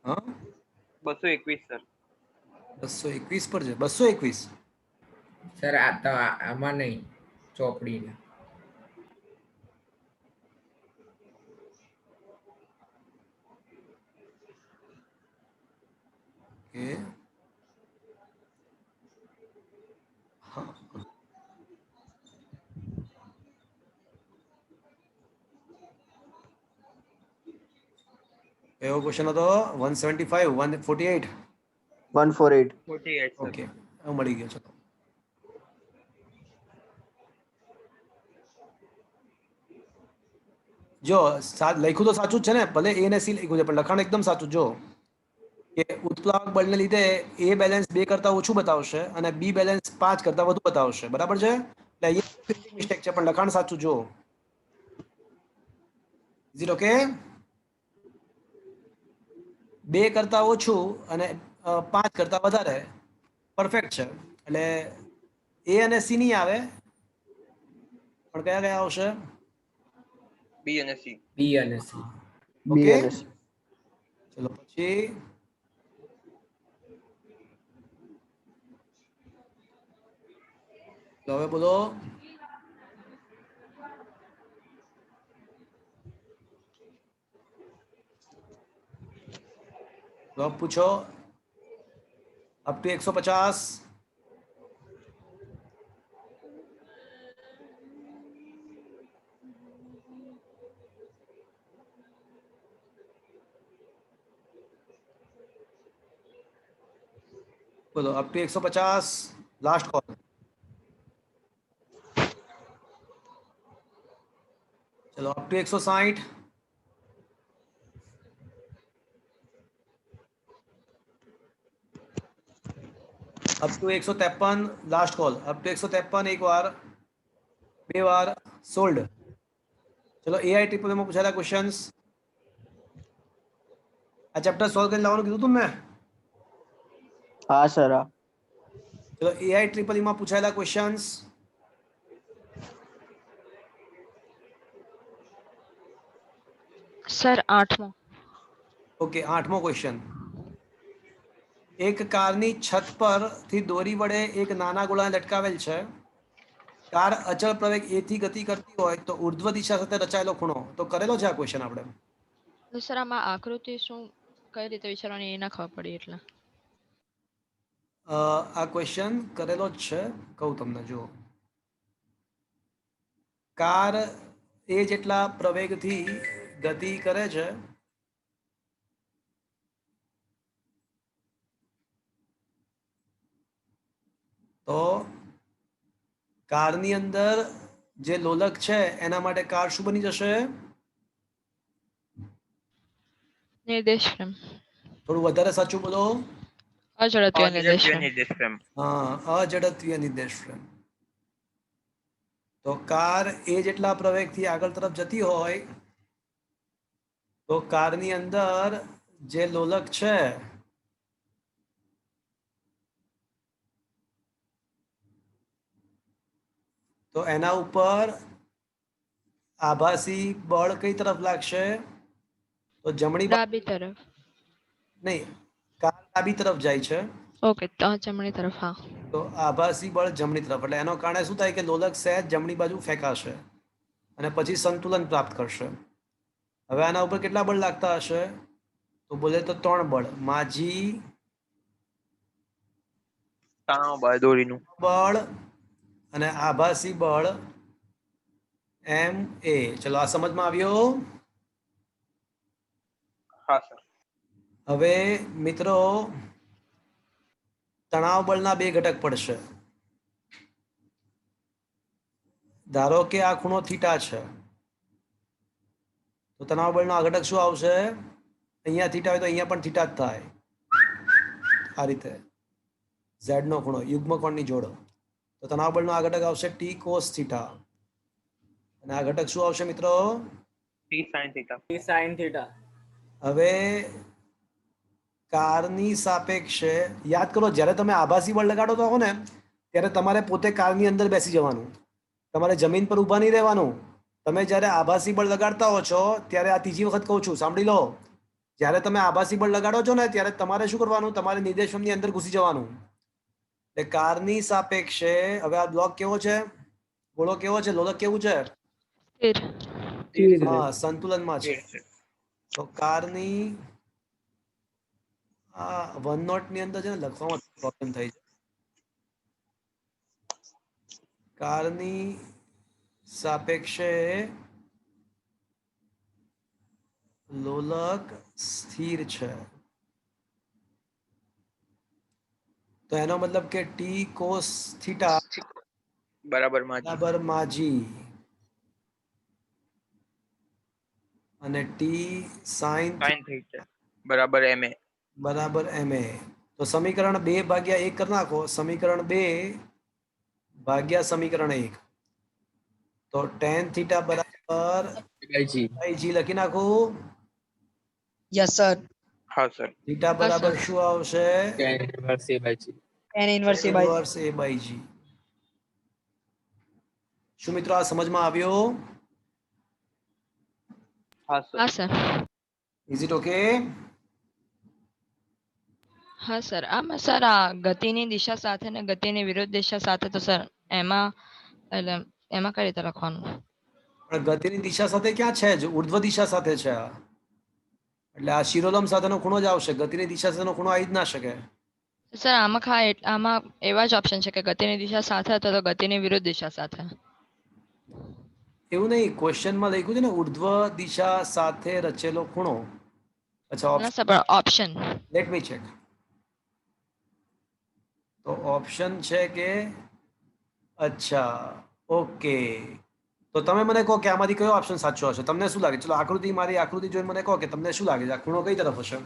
હા 221 સર 221 પર છે 221 સર આ તો આમાં નહીં ચોપડીમાં ઓકે હા કયો ક્વેશ્ચન હતો 175 148 148 48 સર. ઓકે મળી ગયો ચલો જો લખ્યું તો સાચું જ છે ને ભલે એ ને સી લખ્યું છે પણ લખાણ એકદમ સાચું જો કે ઉત્પ્લાવક બળને લીધે એ બેલેન્સ 2 કરતા ઓછું બતાવશે અને બી બેલેન્સ 5 કરતા વધુ બતાવશે. બરાબર છે? એટલે અહીંયા મિસ્ટેક છે પણ લખાણ સાચું જુઓ. Is it okay? 2 કરતા ઓછું અને 5 કરતા વધારે પરફેક્ટ છે. એટલે એ અને સી નહીં આવે પણ કયા કયા આવશે? બી અને સી. બી અને સી. B ઓકે, અને C. ચલો પછી તો હવે બોલો. જવાબ પૂછો. Up to 150. બોલો અપ ટુ 150. Last call. ચલો up to 160. Up to 153. Last call. Up to 153 એક વાર, બે વાર સોલ્ડ. ચલો એઆઈ ટ્રિપલ માં પૂછાયેલા ક્વેશ્ચન્સ. આ ચેપ્ટર સોલ્વ કરીને લાવવાનું કીધું તું ને મેં. હા સર હા. ચલો એઆઈ ટ્રિપલ માં પૂછાયેલા ક્વેશ્ચન્સ. સર 8મો. ઓકે, 8મો ક્વેશ્ચન. એક કારની છત પરથી દોરી વડે એક નાના ગોળાને લટકાવેલ છે. કાર અચળ પ્રવેગ એ થી ગતિ કરતી હોય તો ઉર્ધ્વ દિશા સાથે રચાયેલો ખૂણો. તો કરેલો છે આ ક્વેશ્ચન આપણે. તો સર આમાં આકૃતિ શું કઈ રીતે વિચારવાની એ ના ખબર પડી એટલે. આ ક્વેશ્ચન કરેલો જ છે, કહું તમને. જુઓ, કાર એ જેટલા પ્રવેગથી ગતિ કરે છે તો કારની અંદર જે લોલક છે એના માટે કાર શું બની જશે? નિર્દેશ ફ્રેમ. થોડું વધારે સાચું બોલો. અજડત્વીય નિર્દેશ અજડત્વીય ફ્રેમ. નિર્દેશ ફ્રેમ. હા, અજડત્વીય નિર્દેશ ફ્રેમ. તો કાર એ જેટલા પ્રવેગથી આગળ તરફ જતી હોય તો કારની અંદર જે લોલક છે તો એના ઉપર આભાસી બળ કઈ તરફ લાગશે? તો જમણી ડાબી તરફ. નહીં, કાર ડાબી તરફ જાય છે ઓકે, તો જમણી તરફ. હા. તો આભાસી બળ જમણી તરફ. એટલે એનો કારણે શું થાય કે લોલક સહેજ જમણી બાજુ ફેંકાશે અને પછી સંતુલન પ્રાપ્ત કરશે. હવે આના ઉપર કેટલા બળ લાગતા હશે? તો બોલે તો 3 બળ. માજી તણાવ બળ દોરીનું. બળ અને આભાસી બળ એમ એ. ચલો આ સમજમાં આવ્યો? હા સર. હવે મિત્રો, તણાવ બળના 2 ઘટક પડશે. ધારો કે આ ખૂણો થીટા છે તો તણાવ બળનો આ ઘટક શું આવશે? અહીંયા થીટા હોય તો અહીંયા પણ થીટા જ થાય. આ રીતે ઝેડ નો ખૂણો, યુગ્મ કોણની જોડો. તો તણાવ બળનો આ ઘટક આવશે ટી કોસ થીટા. અને આ ઘટક શું આવશે મિત્રો? T sine theta. હવે કારની સાપેક્ષે યાદ કરો, જ્યારે તમે આભાસી બળ લગાડો તો ને ત્યારે તમારે પોતે કારની અંદર બેસી જવાનું. તમારે જમીન પર ઊભા નહીં રહેવાનું. તમે જ્યારે આભાસી બળ લગાડતા હો છો ત્યારે, આ ત્રીજી વખત કહું છું, સાંભળી લો. જ્યારે તમે આભાસી બળ લગાડો છો ને ત્યારે તમારે શું કરવાનું? તમારે નિર્દેશોની અંદર ઘૂસી જવાનું. એટલે કારની સાપેક્ષે હવે આ બ્લોક કેવો છે? ગોળો કેવો છે? લોલક કેવું છે? સ્થિર. હા, સંતુલનમાં છે. તો કારની આ OneNote ની અંદર છે ને લખવામાં પ્રોબ્લેમ થાય છે. કારની સાપેક્ષે લોલક સ્થિર છે તો એનો મતલબ કે ટી કોસ થીટા બરાબર માજી. બરાબર માજી અને ટી સાઇન સાઇન થીટા બરાબર એમ એ. બરાબર MA. તો સમીકરણ 2 ભાગ્યા 1 કરી નાખો. સમીકરણ 2 ભાગ્યા સમીકરણ 1. તો tan થીટા બરાબર g લખી નાખું. Yes sir. હા સર. થીટા હા, બરાબર sir. શું આવશે? tan inverse a by inverse a by g. શું મિત્રો આ સમજમાં આવ્યો? હા સર. હા સર. Is it okay? હા સર, આમાં સર આ ગતિની દિશા સાથે ને ગતિની વિરુદ્ધ દિશા સાથે તો સર એમાં એટલે એમાં કઈ રીતે લખવાનું? પણ ગતિની દિશા સાથે ક્યાં છે જ? ઉર્ધ્વ દિશા સાથે છે આ. એટલે આ શિરોલંબ સાથેનો ખૂણો જ આવશે. ગતિની દિશા સાથેનો ખૂણો આવી જ ના શકે. સર આમાં એવા જ ઓપ્શન છે કે ગતિની દિશા સાથે અથવા તો ગતિની વિરુદ્ધ દિશા સાથે. એવું નહીં, ક્વેશ્ચનમાં લખ્યું છે ને ઉર્ધ્વ દિશા સાથે રચેલો ખૂણો. અચ્છા, ના સર, પણ ઓપ્શન. Let me check. તો ઓપ્શન છે કે અચ્છા, ઓકે. તો તમે મને કહો કે આમાંથી કયો ઓપ્શન સાચો હશે? તમને શું લાગે? ચલો મારી આકૃતિ જોઈને મને કહો કે તમને શું લાગે છે આ ખૂણો કઈ તરફ હશે?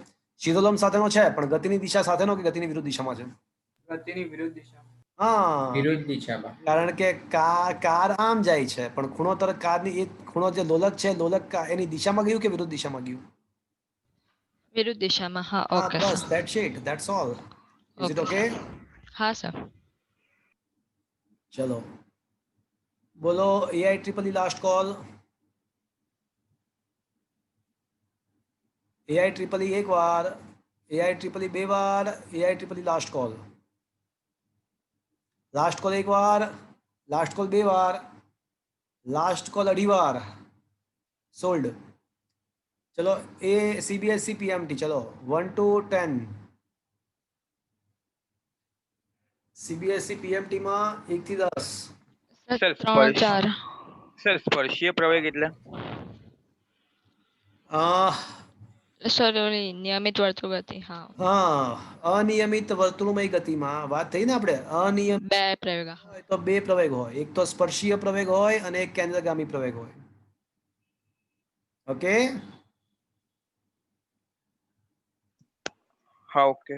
શિરોલંબ સાથેનો છે પણ ગતિની દિશા સાથેનો કે ગતિની વિરુદ્ધ દિશામાં છે? ગતિની વિરુદ્ધ દિશા. હા, વિરુદ્ધ દિશામાં. કારણ કે કાર આમ જાય છે પણ ખૂણો તરફ કારની એ ખૂણો જે લોલક છે, એની દિશામાં ગયું કે વિરુદ્ધ દિશામાં ગયું? વિરુદ્ધ દિશામાં. હા, હા, okay. Bus that's it, that's all. Is it okay? હા સર. ચલો બોલો, AI લાસ્ટ કોલ. AI એક વાર, AI બે વાર, AI last call. Last call એક વાર, લાસ્ટ કોલ બે વાર, લાસ્ટ કોલ અઢી વાર. સોલ્ડ. ચલો એ CBSE PMT, ચલો 1 to 10. CBSE PMT માં 1 થી 10. સર 3-4. સર સ્પર્શીય પ્રવેગ એટલે? સર ઓલી નિયમિત વર્તુળ ગતિ. હા. હા, અનિયમિત વર્તુળમય ગતિમાં વાત થઈ ને આપણે. અનિયમિત 2 પ્રયોગ. હા. હોય તો બે પ્રવેગ હોય, એક તો સ્પર્શીય પ્રવેગ હોય અને એક કેન્દ્રગામી પ્રવેગ હોય. ઓકે? હા ઓકે.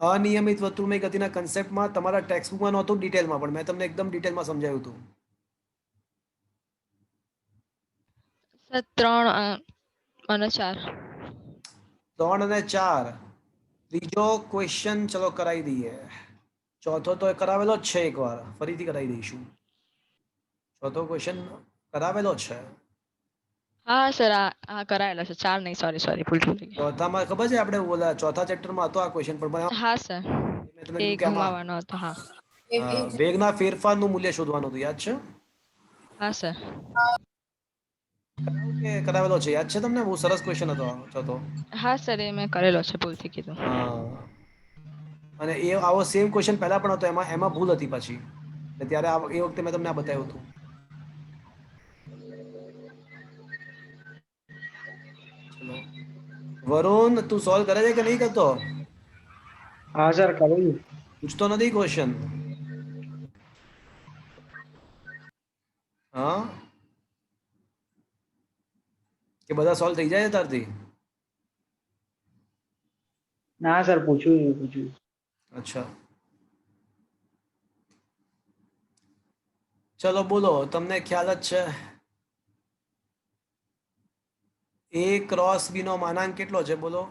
અનિયમિત વર્તુળમય ગતિના કન્સેપ્ટમાં તમારા ટેક્સ્ટબુકમાં નહોતું ડિટેલમાં, પણ મેં તમને એકદમ ડિટેલમાં સમજાવ્યું હતું. સર 3 અને 4. 3 અને 4. ત્રીજો ક્વેશ્ચન ચલો કરાવી દઈએ. ચોથો તો કરાવેલો જ છે એકવાર, ફરીથી કરાવી દઈશું. ચોથો ક્વેશ્ચન કરાવેલો છે. હા સર, આ કરાયેલો છે. 4 નહીં, સોરી ભૂલ થઈ ગઈ. ચોથામાં ખબર છે આપણે ઓલા ચોથા ચેપ્ટરમાં હતો આ ક્વેશ્ચન, પણ હા સર, મેં તમને એ કીધું કે આમાં ગુમાવવાનો હતો. હા. વેગના ફેરફારનું મૂલ્ય શોધવાનું હતું, યાદ છે? હા સર. કે કરાવેલો છે, યાદ છે તમને? બહુ સરસ ક્વેશ્ચન હતો ચોથો. હા સર, એ મેં કરેલો છે, ભૂલથી કીધું. હા, અને એ આવો સેમ ક્વેશ્ચન પહેલા પણ હતો, એમાં ભૂલ હતી પછી. એટલે ત્યારે એ વખતે મેં તમને આ બતાવ્યું હતું. ચલો વરુણ, તું સોલ્વ કરે છે કે નહીં કરતો? હા સર, કરું. પૂછતો નથી ક્વેશ્ચન? હા, કે બધા સોલ્વ થઈ જાય છે તારથી? ના સર, પૂછ્યું. અચ્છા, ચલો બોલો, તમને ખ્યાલ જ છે A ક્રોસ B નો માનાંક કેટલો છે? બોલો.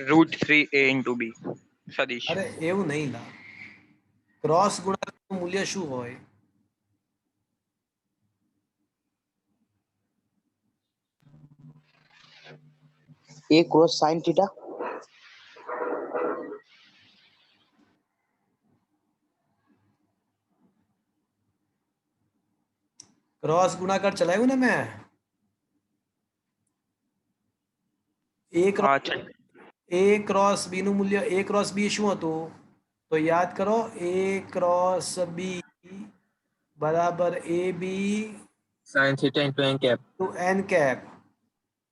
√3a into b. સદીશ. અરે એવું નહીં ના, ક્રોસ ગુણાકારનું મૂલ્ય શું હોય? A cross sin theta. Cross ગુણાકાર ચલાવ્યું ને મેં. A ક્રોસ B નું મૂલ્ય, A ક્રોસ B શું હતું? તો યાદ કરો, A ક્રોસ B બરાબર AB sin theta into n cap. To n cap.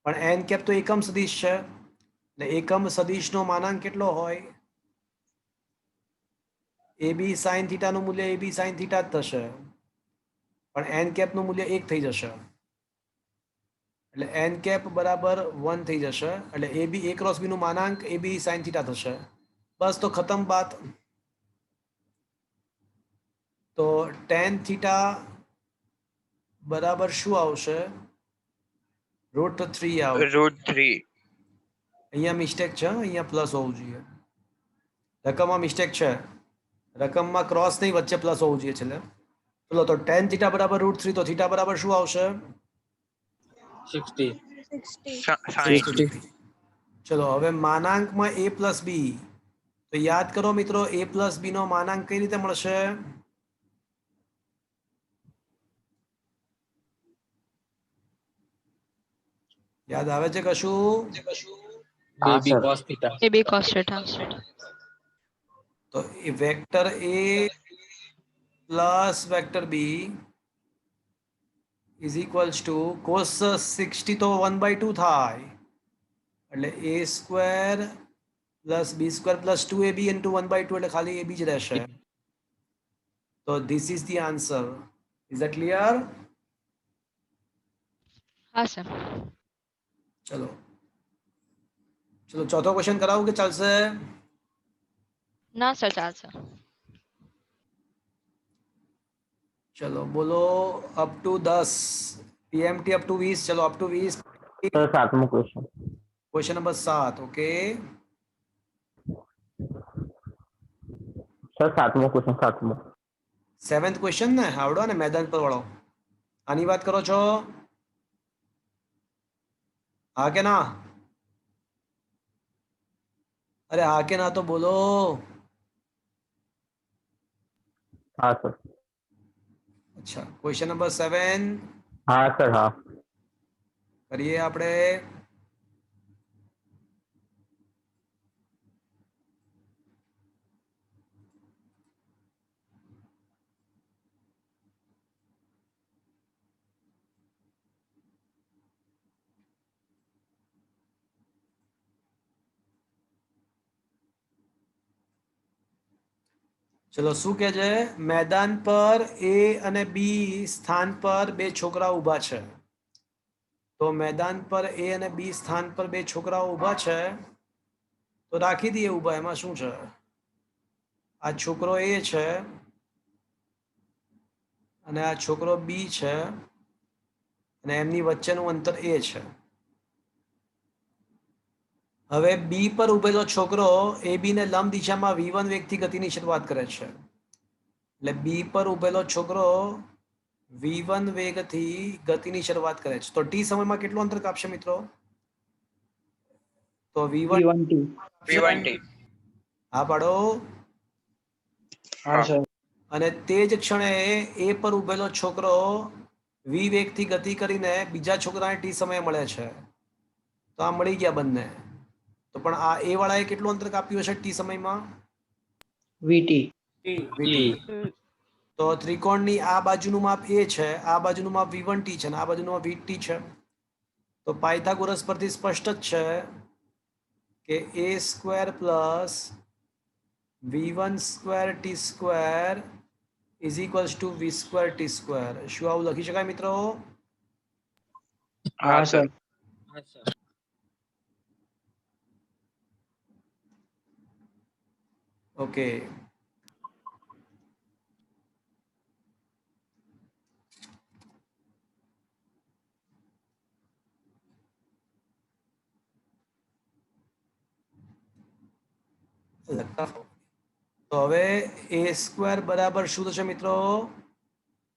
પણ n કેપ તો એકમ સદિશ છે, એટલે એકમ સદિશનો માનાંક કેટલો હોય? AB sin થીટા નું મૂલ્ય AB sin થીટા જ થશે, પણ n કેપ નું મૂલ્ય 1 થઈ જશે. એટલે એન કેપ બરાબર 1 થઈ જશે એટલે એ બી એ ક્રોસ બી નું માનાંક એ બી સાઇન થીટા થશે બસ તો ખતમ બાત તો ટેન થીટા બરાબર શું આવશે √3 આવશે √3. અહીંયા મિસ્ટેક છે અહીંયા પ્લસ હોવું જોઈએ રકમમાં મિસ્ટેક છે રકમમાં ક્રોસ નહીં વચ્ચે પ્લસ હોવું જોઈએ છેલ્લે ચલો તો ટેન થીટા બરાબર √3 તો થીટા બરાબર શું આવશે 60. 60. ચલો હવે માનાંકમાં a પ્લસ બી તો યાદ કરો મિત્રો a પ્લસ બી નો માનાંક કઈ રીતે મળશે યાદ આવે છે કશું હા AB sir cos theta. A B cos theta. તો એ vector a plus vector b is equals to cos 60 તો 1/2 થાય એટલે a square plus b square plus 2ab into 1/2 એટલે ખાલી ab જ રહેશે તો this is the answer is that clear હા સર. ચલો ચલો ચોથો ક્વેશ્ચન કરાવું કે ચાલશે ના સર ચાલશે. ચલો બોલો up two 10 PMT up to 20 ચલો અપ ટુ 20 સર સાતમું question question number 7 okay sir સાતમું ક્વેશ્ચન સાતમું 7th ક્વેશ્ચન ને આવડો ને મેદાન પર વાળો આની વાત કરો છો હા કે ના અરે હા કે ના તો બોલો હા સર અચ્છા ક્વેશ્ચન નંબર 7 હા સર હા કરીએ આપણે ચલો શું કહે છે મેદાન પર એ અને બી સ્થાન પર બે છોકરા ઊભા છે તો મેદાન પર એ અને બી સ્થાન પર બે છોકરાઓ ઊભા છે તો રાખી દઈએ ઊભા એમાં શું છે આ છોકરો એ છે અને આ છોકરો બી છે અને એમની વચ્ચેનું અંતર એ છે હવે બી પર ઉભેલો છોકરો એ બી ને લંબ દિશામાં v1 વેગથી ગતિની શરૂઆત કરે છે એટલે બી પર ઉભેલો છોકરો v1 વેગથી ગતિની શરૂઆત કરે છે તો ટી સમયમાં કેટલું અંતર કાપશે મિત્રો તો v1 V1T. V1T. હા પાડો હા સર. અને તે જ ક્ષણે એ પર ઉભેલો છોકરો વી વેગથી ગતિ કરીને બીજા છોકરાને ટી સમયે મળે છે તો આ મળી ગયા બંને તો પણ આ એ વાળાએ કેટલું અંતર કાપ્યું હશે ટી સમયમાં VT. તો ત્રિકોણની આ બાજુનું માપ એ છે આ બાજુનું માપ v1t છે અને આ બાજુનું માપ vt છે તો પાયથાગોરસ પરથી સ્પષ્ટ જ છે કે a square plus v1 square T square is equals two v square T square શું આવું લખી શકાય મિત્રો હા સર. ઓકે તો હવે a સ્ક્વેર બરાબર શું થશે મિત્રો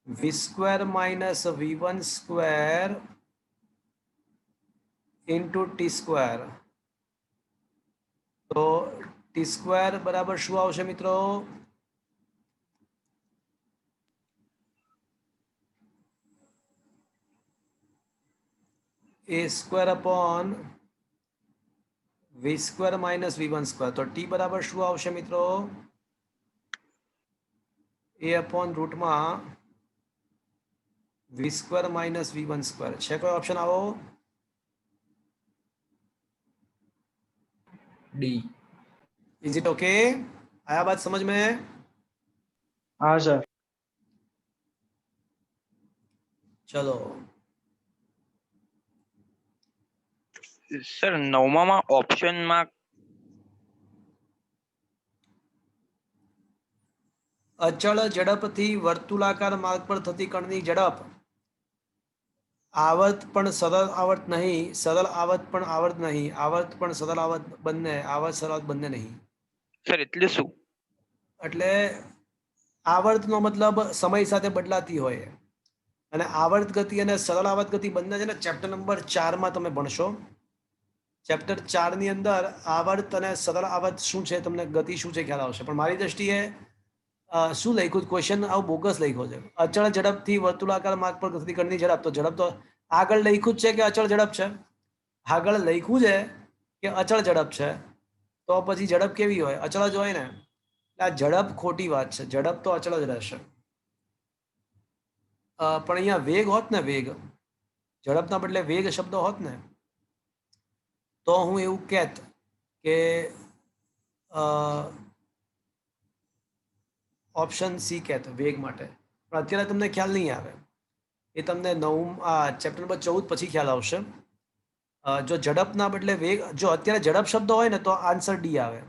v square minus v1 square into T square તો ટી સ્ક્વેર બરાબર શું આવશે મિત્રો a square upon v square minus v1 square તો t બરાબર શું આવશે મિત્રો a અપોન રૂટમાં v square minus v1 square છે કોઈ ઓપ્શન આવો D. इज इट ओके आया बात समझ में हाँ सर. चलो સર 9માં ઓપ્શનમાં અચળ ઝડપથી વર્તુળાકાર માર્ગ પર થતી કણની ઝડપ આવર્ત પણ સરળ આવર્ત નહીં, સરળ આવર્ત પણ આવર્ત નહીં, આવર્ત પણ સરળ આવર્ત બંને, આવર્ત સરળ આવર્ત બંને નહીં. સર એટલે શું? એટલે આવર્તનો મતલબ સમય સાથે બદલાતી હોય અને આવર્ત ગતિ અને સરળ આવર્ત ગતિ બંને છે ને ચેપ્ટર નંબર 4માં તમે ભણશો. ચેપ્ટર 4ની અંદર આવર્ત અને સરળ આવર્ત શું છે, તમને ગતિ શું છે ખ્યાલ આવશે. પણ મારી દ્રષ્ટિએ શું લખ્યું ક્વેશ્ચન આવું બોગસ લખ્યો છે. અચળ ઝડપથી વર્તુળાકાર માર્ગ પર થતી કણની ઝડપ, તો ઝડપ તો આગળ લખ્યું જ છે કે અચળ ઝડપ છે, આગળ લખ્યું છે કે અચળ ઝડપ છે, તો પછી ઝડપ કેવી હોય? અચળ જ હોય ને. આ ઝડપ ખોટી વાત છે, ઝડપ તો અચળ જ રહેશે. પણ અહીંયા વેગ હોત ને, વેગ, ઝડપના બદલે વેગ શબ્દ હોત ને, તો હું એવું કહેત કે ઓપ્શન સી કહેતો વેગ માટે. પણ અત્યારે તમને ખ્યાલ નહીં આવે, એ તમને ચેપ્ટર નંબર 14 પછી ખ્યાલ આવશે. જો ઝડપના બદલે વેગ, જો અત્યારે ઝડપ શબ્દ હોય ને તો આન્સર ડી આવે.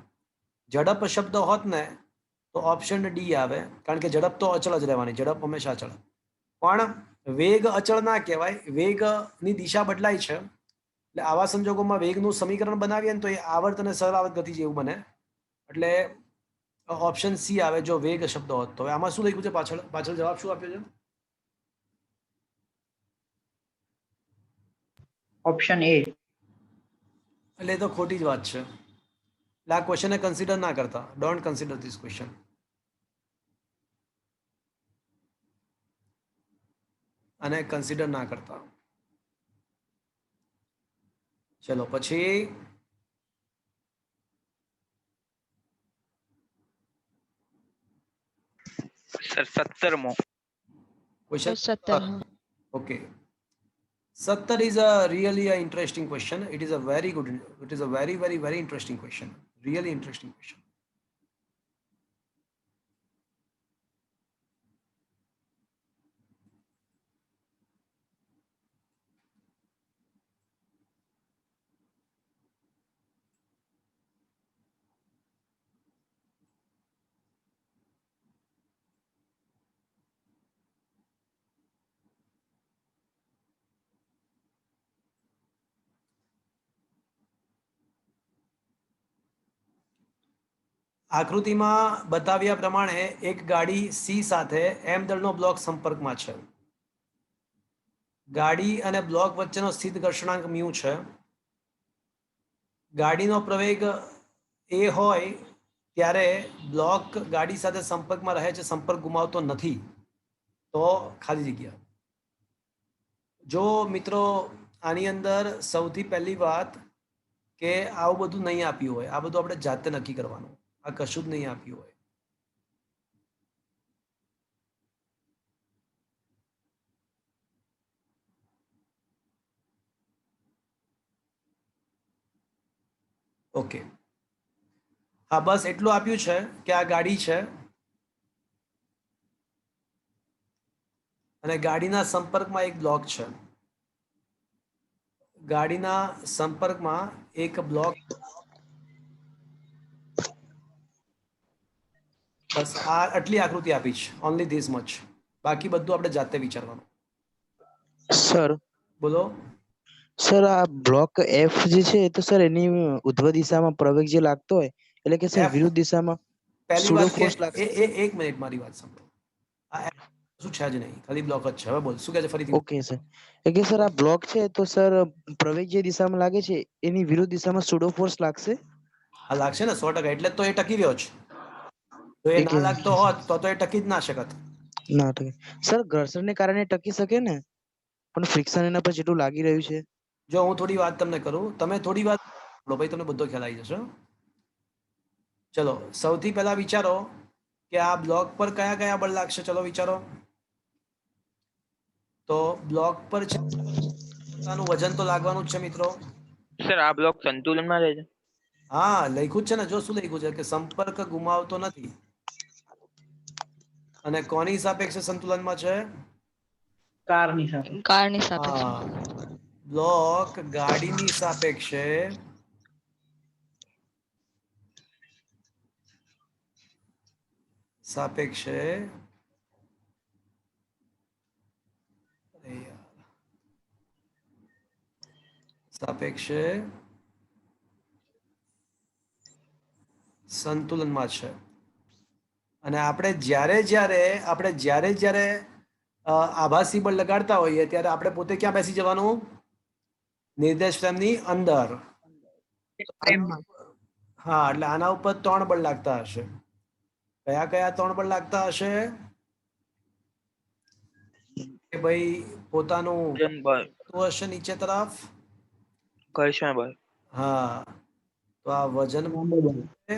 ઝડપ શબ્દ હોત ને તો ઓપ્શન ડી આવે, કારણ કે ઝડપ તો અચળ જ રહેવાની, ઝડપ હંમેશા અચળ. પણ વેગ અચળ ના કહેવાય, વેગની દિશા બદલાય છે. એટલે આવા સંજોગોમાં વેગનું સમીકરણ બનાવીએ ને તો એ આવર્ત અને સરળ આવર્ત ગતિ જેવું બને. એટલે ઓપ્શન સી આવે જો વેગ શબ્દ હોત તો. આમાં શું લખ્યું છે પાછળ? પાછળ જવાબ શું આપ્યો છે? Option A. એટલે એ તો ખોટી જ વાત છે. એટલે આ ક્વેશ્ચનને કન્સિડર ના કરતા, ડોન્ટ કન્સિડર ધીસ ક્વેશ્ચન. અને કન્સિડર ના કરતા. ચલો પછી સર 17મો ક્વેશ્ચન 17 હા. Okay. 17 is a really a interesting question. It is a very good, it is a very, very, very interesting question. Really interesting question. આકૃતિમાં બતાવ્યા પ્રમાણે એક ગાડી સી સાથે એમ દળનો બ્લોક સંપર્કમાં છે. ગાડી અને બ્લોક વચ્ચેનો સ્થિત ઘર્ષણાંક મ્યુ છે. ગાડીનો પ્રવેગ એ હોય ત્યારે બ્લોક ગાડી સાથે સંપર્કમાં રહે છે, સંપર્ક ગુમાવતો નથી, તો ખાલી જગ્યા. જો મિત્રો આની અંદર સૌથી પહેલી વાત કે આવું બધું નહીં આપ્યું હોય, આ બધું આપણે જાતે નક્કી કરવાનું, આ કશું જ નહીં આપ્યું હોય. ઓકે, હા બસ એટલું આપ્યું છે કે આ ગાડી છે અને ગાડીના સંપર્કમાં એક બ્લોક છે. ગાડીના સંપર્કમાં એક બ્લોક, બસ આ આટલી આકૃતિ આપી છે, ઓનલી ધીસ મચ. બાકી બધું આપણે જાતે વિચારવાનું. સર બોલો. સર આ બ્લોક એફ જે છે તો સર એની ઉધ્વ દિશામાં પ્રવેગ જે લાગતો હોય એટલે કે સર F વિરુદ્ધ દિશામાં પહેલી સુડો વાત કે ફોર્સ લાગશે. એક મિનિટ મારી વાત સાંભળો. આ F શું છે જ નહીં, ખાલી બ્લોક જ છે. હવે બોલ શું કહે છે ફરીથી. ઓકે સર, એટલે કે સર આ બ્લોક છે તો સર પ્રવેગ જે દિશામાં લાગે છે એની વિરુદ્ધ દિશામાં સુડો ફોર્સ લાગશે. હા લાગશે ને 100%. એટલે તો એ ટકી રહ્યો છે. તો એ ના લાગતો હોત તો એ ટકી જ ના શકત. ના ટકે સર, ઘર્ષણને કારણે ટકી શકે ને, પણ ફ્રિક્શન એના પર જેટલું લાગી રહ્યું છે. જો હું થોડી વાત તમને કરું, તમે થોડી વાત ભાઈ, તમને બધો ખ્યાલ આવી જશે. ચલો સૌથી પહેલા વિચારો કે આ બ્લોક પર કયા કયા બળ લાગશે. ચલો વિચારો. તો બ્લોક પર છે વજન તો લાગવાનું જ છે મિત્રો. સર આ બ્લોક સંતુલનમાં રહે છે. હા લખ્યું જ છે ને, જો શું લખ્યું છે કે સંપર્ક ગુમાવતો નથી. અને કોની સાપેક્ષે સંતુલનમાં છે? કારની સાથે. કારની સાપેક્ષે. હા, બ્લોક ગાડીની સાપેક્ષે સાપેક્ષે સંતુલનમાં છે. અને આપણે જ્યારે આભાસી બળ લગાડતા હોઈએ ત્યારે આપણે પોતે ક્યાં બેસી જવાનું? નિર્દેશ ફ્રેમની અંદર. હા, એટલે આના ઉપર 3 બળ લાગતા હશે. કયા 3 બળ લાગતા હશે? કે ભાઈ પોતાનું વજન બળ, તો હશે નીચે તરફ. ઘર્ષણ બળ, હા, તો આ વજન છે.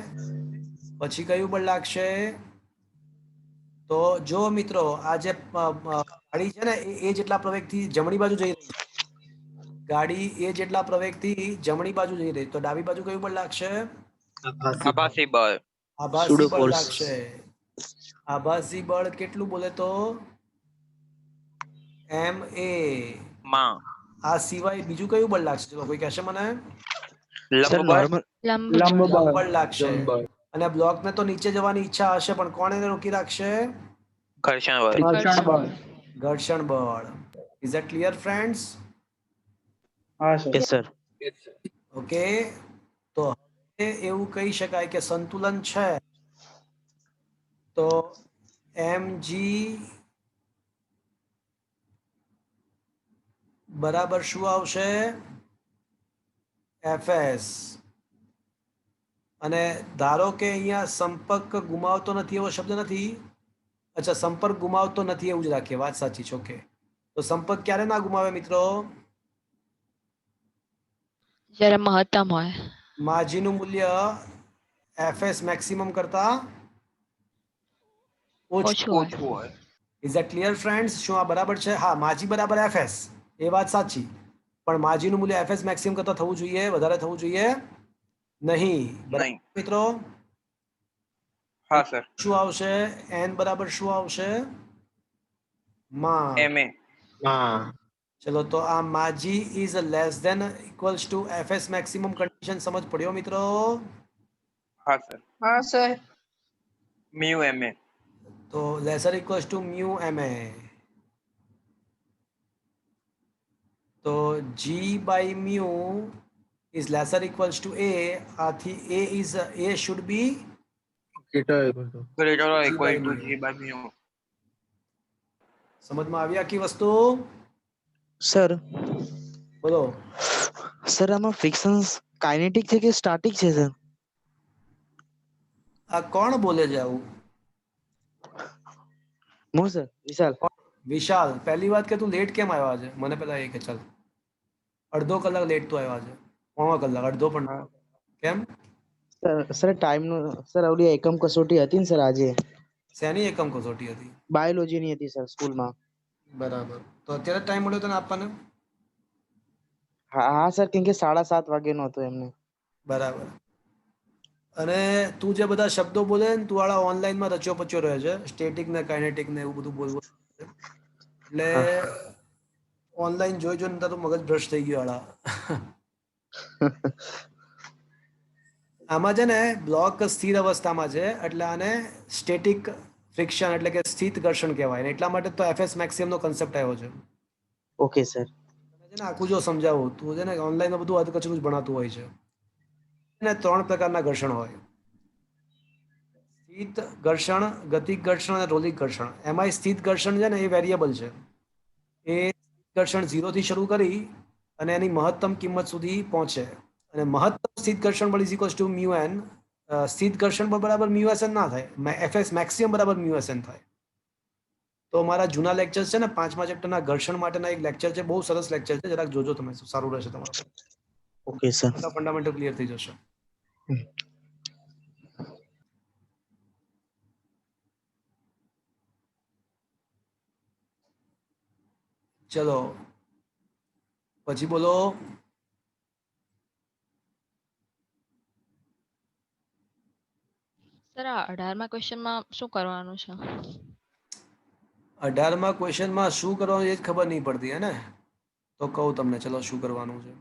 પછી કયું બળ લાગશે? તો જો મિત્રો આ જે ગાડી છે ને એ જેટલા પ્રવેગથી જમણી બાજુ જઈ રહી છે. ગાડી એ જેટલા પ્રવેગથી જમણી બાજુ જઈ રહી, તો ડાબી બાજુ કયું બળ લાગશે? આભાસી બળ, આભાસી બળ લાગશે. આભાસી બળ કેટલું બોલે તો? ma. માં, આ સિવાય બીજું કયું બળ લાગશે? ચલો કોઈ કહેશે મને? સર લંબ બળ, નોર્મલ લંબ લંબ બળ. બળ. બળ લાગશે. અને બ્લોકને તો નીચે જવાની ઈચ્છા હશે, પણ કોણ એને રોકી રાખશે? ઘર્ષણ બળ, ઘર્ષણ બળ. ઘર્ષણ બળ. Is that clear friends? હા સર. Yes sir. ઓકે, તો હવે એવું કહી શકાય કે સંતુલન છે તો mg બરાબર શું આવશે? fs. અને ધારો કે અહીંયા સંપર્ક ગુમાવતો નથી એવો શબ્દ નથી. અચ્છા, સંપર્ક ગુમાવતો નથી એવું જ રાખીએ, વાત સાચી છે. ઓકે, તો સંપર્ક ક્યારે ના ગુમાવે મિત્રો? જ્યારે મહત્તમ હોય. માજીનું મૂલ્ય fs મેક્સિમમ કરતા ઓછું હોય. હોય. Is that clear friends? શું આ બરાબર છે? હા, માજી બરાબર fs, એ વાત સાચી. પણ માજીનું મૂલ્ય fs મેક્સિમમ કરતા થવું જોઈએ, વધારે થવું જોઈએ નહીં. બરાબર નહીં. મિત્રો? હા સર, શું આવશે? n બરાબર શું આવશે? માં. ma, ચલો, તો આ માજી is less than equals to fs maximum condition સમજ પડ્યો મિત્રો? હા સર, હા સર. મ્યુ ma, તો lesser equals to mu ma. તો g by mu is lesser equals to a. આથી a should be greater or G by equal to mu. G by mu. સમજમાં આવી આખી વસ્તુ? સર બોલો. આમાં ફ્રિક્શન કાઇનેટિક છે કે સ્ટાટિક છે સર? આ કોણ બોલે છે આવું? હું સર વિશાલ. વિશાલ, પહેલી વાત કે તું લેટ કેમ આવ્યો આજે? મને પેલા એ કે ચાલ. અડધો કલાક લેટ તું આવ્યો આજે. પોણો કલાક, અડધો પણ નહીં. કેમ? સર ટાઈમ નો સર ઓલી એકમ કસોટી હતી ને સર આજે. શેની એકમ કસોટી હતી? બાયોલોજીની હતી સર સ્કૂલમાં. બરાબર, તો અત્યારે ટાઈમ મળ્યો તને આપવાને? હા સર, કેમ કે 7:30 વાગ્યાનો હતો એમને. બરાબર. અને તું જે બધા શબ્દો બોલે ને, તું આળા ઓનલાઈનમાં રચ્યો પચ્યો રહે છે, સ્ટેટિક ને કાઇનેટિક ને એવું બધું બોલવું. એટલે ઓનલાઈન જોઈ જોઈને તારું મગજ ભ્રષ્ટ થઈ ગયું આળા. આમાં છે ને બ્લોક સ્થિર અવસ્થામાં છે, એટલે આને સ્ટેટિક ફ્રિક્શન એટલે કે સ્થિત ઘર્ષણ કહેવાય. ને એટલા માટે તો fs મેક્સિમમ નો કન્સેપ્ટ આવ્યો છે. Okay sir. છે ને આખું જો સમજાવું, તું છે ને ઓનલાઈનમાં બધું અધકચરું જ ભણાતું હોય છે. ને 3 પ્રકારના ઘર્ષણ હોય: સ્થિત ઘર્ષણ, ગતિક ઘર્ષણ અને રોલિક ઘર્ષણ. એમાંય સ્થિત ઘર્ષણ છે ને એ વેરિયેબલ છે. એ ઘર્ષણ 0 થી શરૂ કરી અને એની મહત્તમ કિંમત સુધી પહોંચે. અને મહત્તમ સ્થિત ઘર્ષણ બળ is equals to mu N. સ્થિત ઘર્ષણ બળ બરાબર મ્યુ એસ એન ના થાય, fs મેક્સિમમ બરાબર મ્યુ એસ એન થાય. તો મારા જૂના લેક્ચર છે ને 5મા ચેપ્ટરના ઘર્ષણ માટેના એક લેક્ચર છે, બહુ સરસ લેક્ચર છે, જરાક જોજો તમે, સારું રહેશે તમારું. Okay sir. બધા ફંડામેન્ટલ ક્લિયર થઈ જશે. ચલો પછી બોલો. સર આ 18મા ક્વેશ્ચનમાં શું કરવાનું છે? 18મા ક્વેશ્ચનમાં શું કરવાનું એ જ ખબર નહીં પડતી હે ને? તો કહું તમને, ચલો શું કરવાનું છે.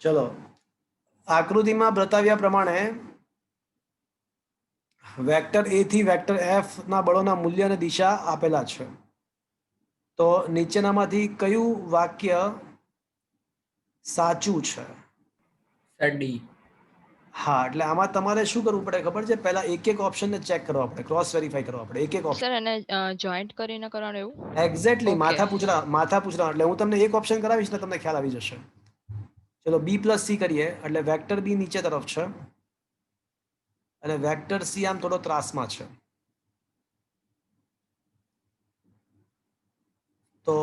ચલો, આકૃતિમાં બતાવ્યા પ્રમાણે વેક્ટર એ થી વેક્ટર એફ ના બળોના મૂલ્ય અને દિશા આપેલા છે. તો નીચેનામાંથી કયું વાક્ય સાચું છે? Sir D. હા, એટલે આમાં તમારે શું કરવું પડે ખબર છે? પહેલા એક એક ઓપ્શન ને ચેક કરવા પડે, ક્રોસ વેરીફાઈ કરવા પડે, એક એક ઓપ્શન. સર એને જોઈન્ટ કરીને કરવાનું એવું? Exactly, Okay. માથા પૂછરા. એટલે હું તમને એક ઓપ્શન કરાવીશ ને તમને ખ્યાલ આવી જશે. ચલો બી પ્લસ સી કરીએ, એટલે વેક્ટર બી નીચે તરફ છે અને વેક્ટર સી આમ થોડો ત્રાસમાં છે. તો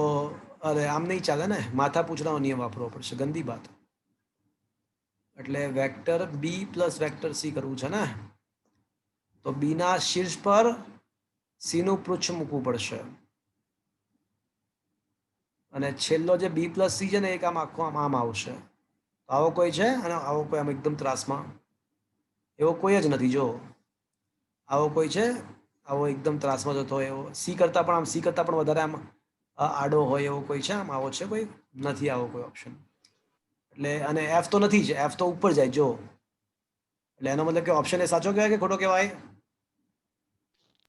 અરે આમ નહીં ચાલે ને, માથા પૂછરાનો નિયમ વાપરવો પડશે, ગંદી વાત. એટલે વેક્ટર બી પ્લસ વેક્ટર સી કરવું છે ને, તો બી ના શીર્ષ પર સી નું પૃચ્છ મૂકવું પડશે અને છેલ્લો જે બી પ્લસ સી છે ને એક આમ આખો આમ આવશે. આવો કોઈ છે અને આવો કોઈ આમ એકદમ ત્રાસમાં? એવો કોઈ જ નથી. જો આવો કોઈ છે, આવો એકદમ ત્રાસમાં જતો હોય એવો, સી કરતા પણ વધારે આમ આડો હોય એવો કોઈ છે? આમ આવો છે કોઈ? નથી આવો કોઈ ઓપ્શન. એટલે અને એફ તો નથી જ, એફ તો ઉપર જાય જો. એટલે એનો મતલબ કે ઓપ્શન એ સાચો કહેવાય કે ખોટો કહેવાય?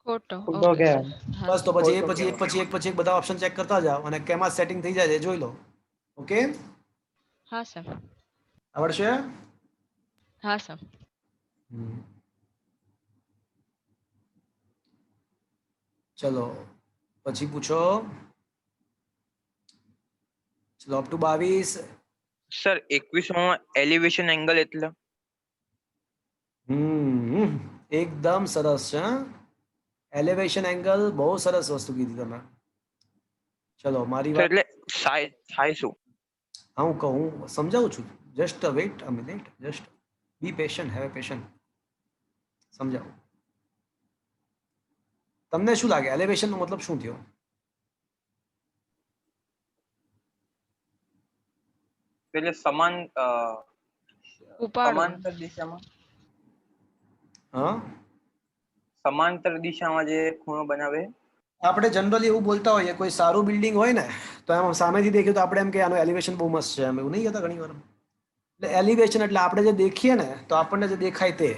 ખોટો. ખોટો Okay, કહેવાય. sir. હા, બસ તો પછી ખોટો એક બધા ઓપ્શન ચેક કરતા જાઓ અને કેમાં સેટિંગ થઈ જાય છે જોઈ લો. ઓકે, હા સર. આવડશે? હા સર. ચલો પછી પૂછો. ચલો અપ ટુ 22. સર 21માં એલિવેશન એંગલ એટલે? એકદમ સરસ છે. એલિવેશન એંગલ બહુ સરસ વસ્તુ કીધી તમે. ચલો મારી સર વાત એટલે થાય શું? હું કહું, સમજાવું છું. Just weight a minute, just B patient, have a patient. સમજાવું. તમને શું લાગે એલિવેશન નો મતલબ શું થયો? એટલે સમાન ઉપાડો. સમાંતર દિશામાં, હા, સમાંતર દિશામાં જે ખૂણો બનાવે. આપણે જનરલી એવું બોલતા હોઈએ, કોઈ સારું બિલ્ડિંગ હોય ને તો એમ સામેથી દેખ્યું તો આપણે એમ કે આનું એલિવેશન બહુ મસ્ત છે, એમ એવું નહીં કહેતા ઘણી વાર? એટલે એલિવેશન એટલે આપણે જે દેખીએ ને તો આપણને જે દેખાય તે,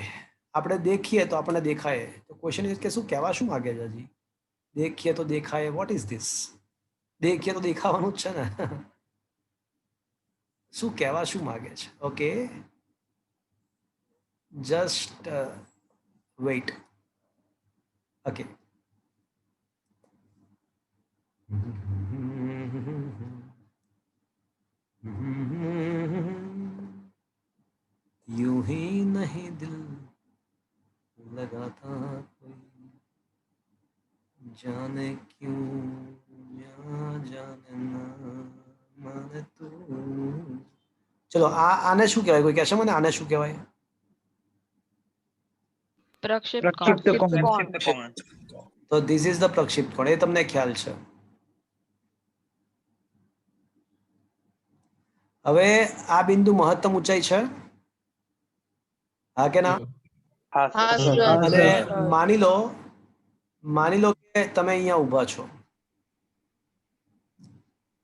આપણે દેખીએ તો આપણને દેખાય. તો ક્વેશ્ચન ઇઝ કે શું કહેવા શું માંગે છે હજી? દેખીએ તો દેખાય, વોટ ઇઝ ધીસ? દેખીએ તો દેખાવાનું જ છે ને. શું કહેવા શું માંગે છે? Okay, just weight. ઓકે, यूं ही नहीं दिल लगाता कोई, जाने क्यों या जाने ना माने तू. ચલો આને શું કહેવાય? કોઈ કહેશે મને આને શું કહેવાય? પ્રક્ષેપ પ્રક્ષિપ્ત કોણ. કોણ. પ્રક્ષિપ્ત કોણ. તો ધીસ ઇઝ ધ પ્રક્ષિપ્ત કોણ, એ તમને ખ્યાલ છે. હવે આ બિંદુ મહત્તમ ઊંચાઈ છે, હા કે ના? હા હા સર. સર. અને માની લો કે તમે અહીંયા ઊભા છો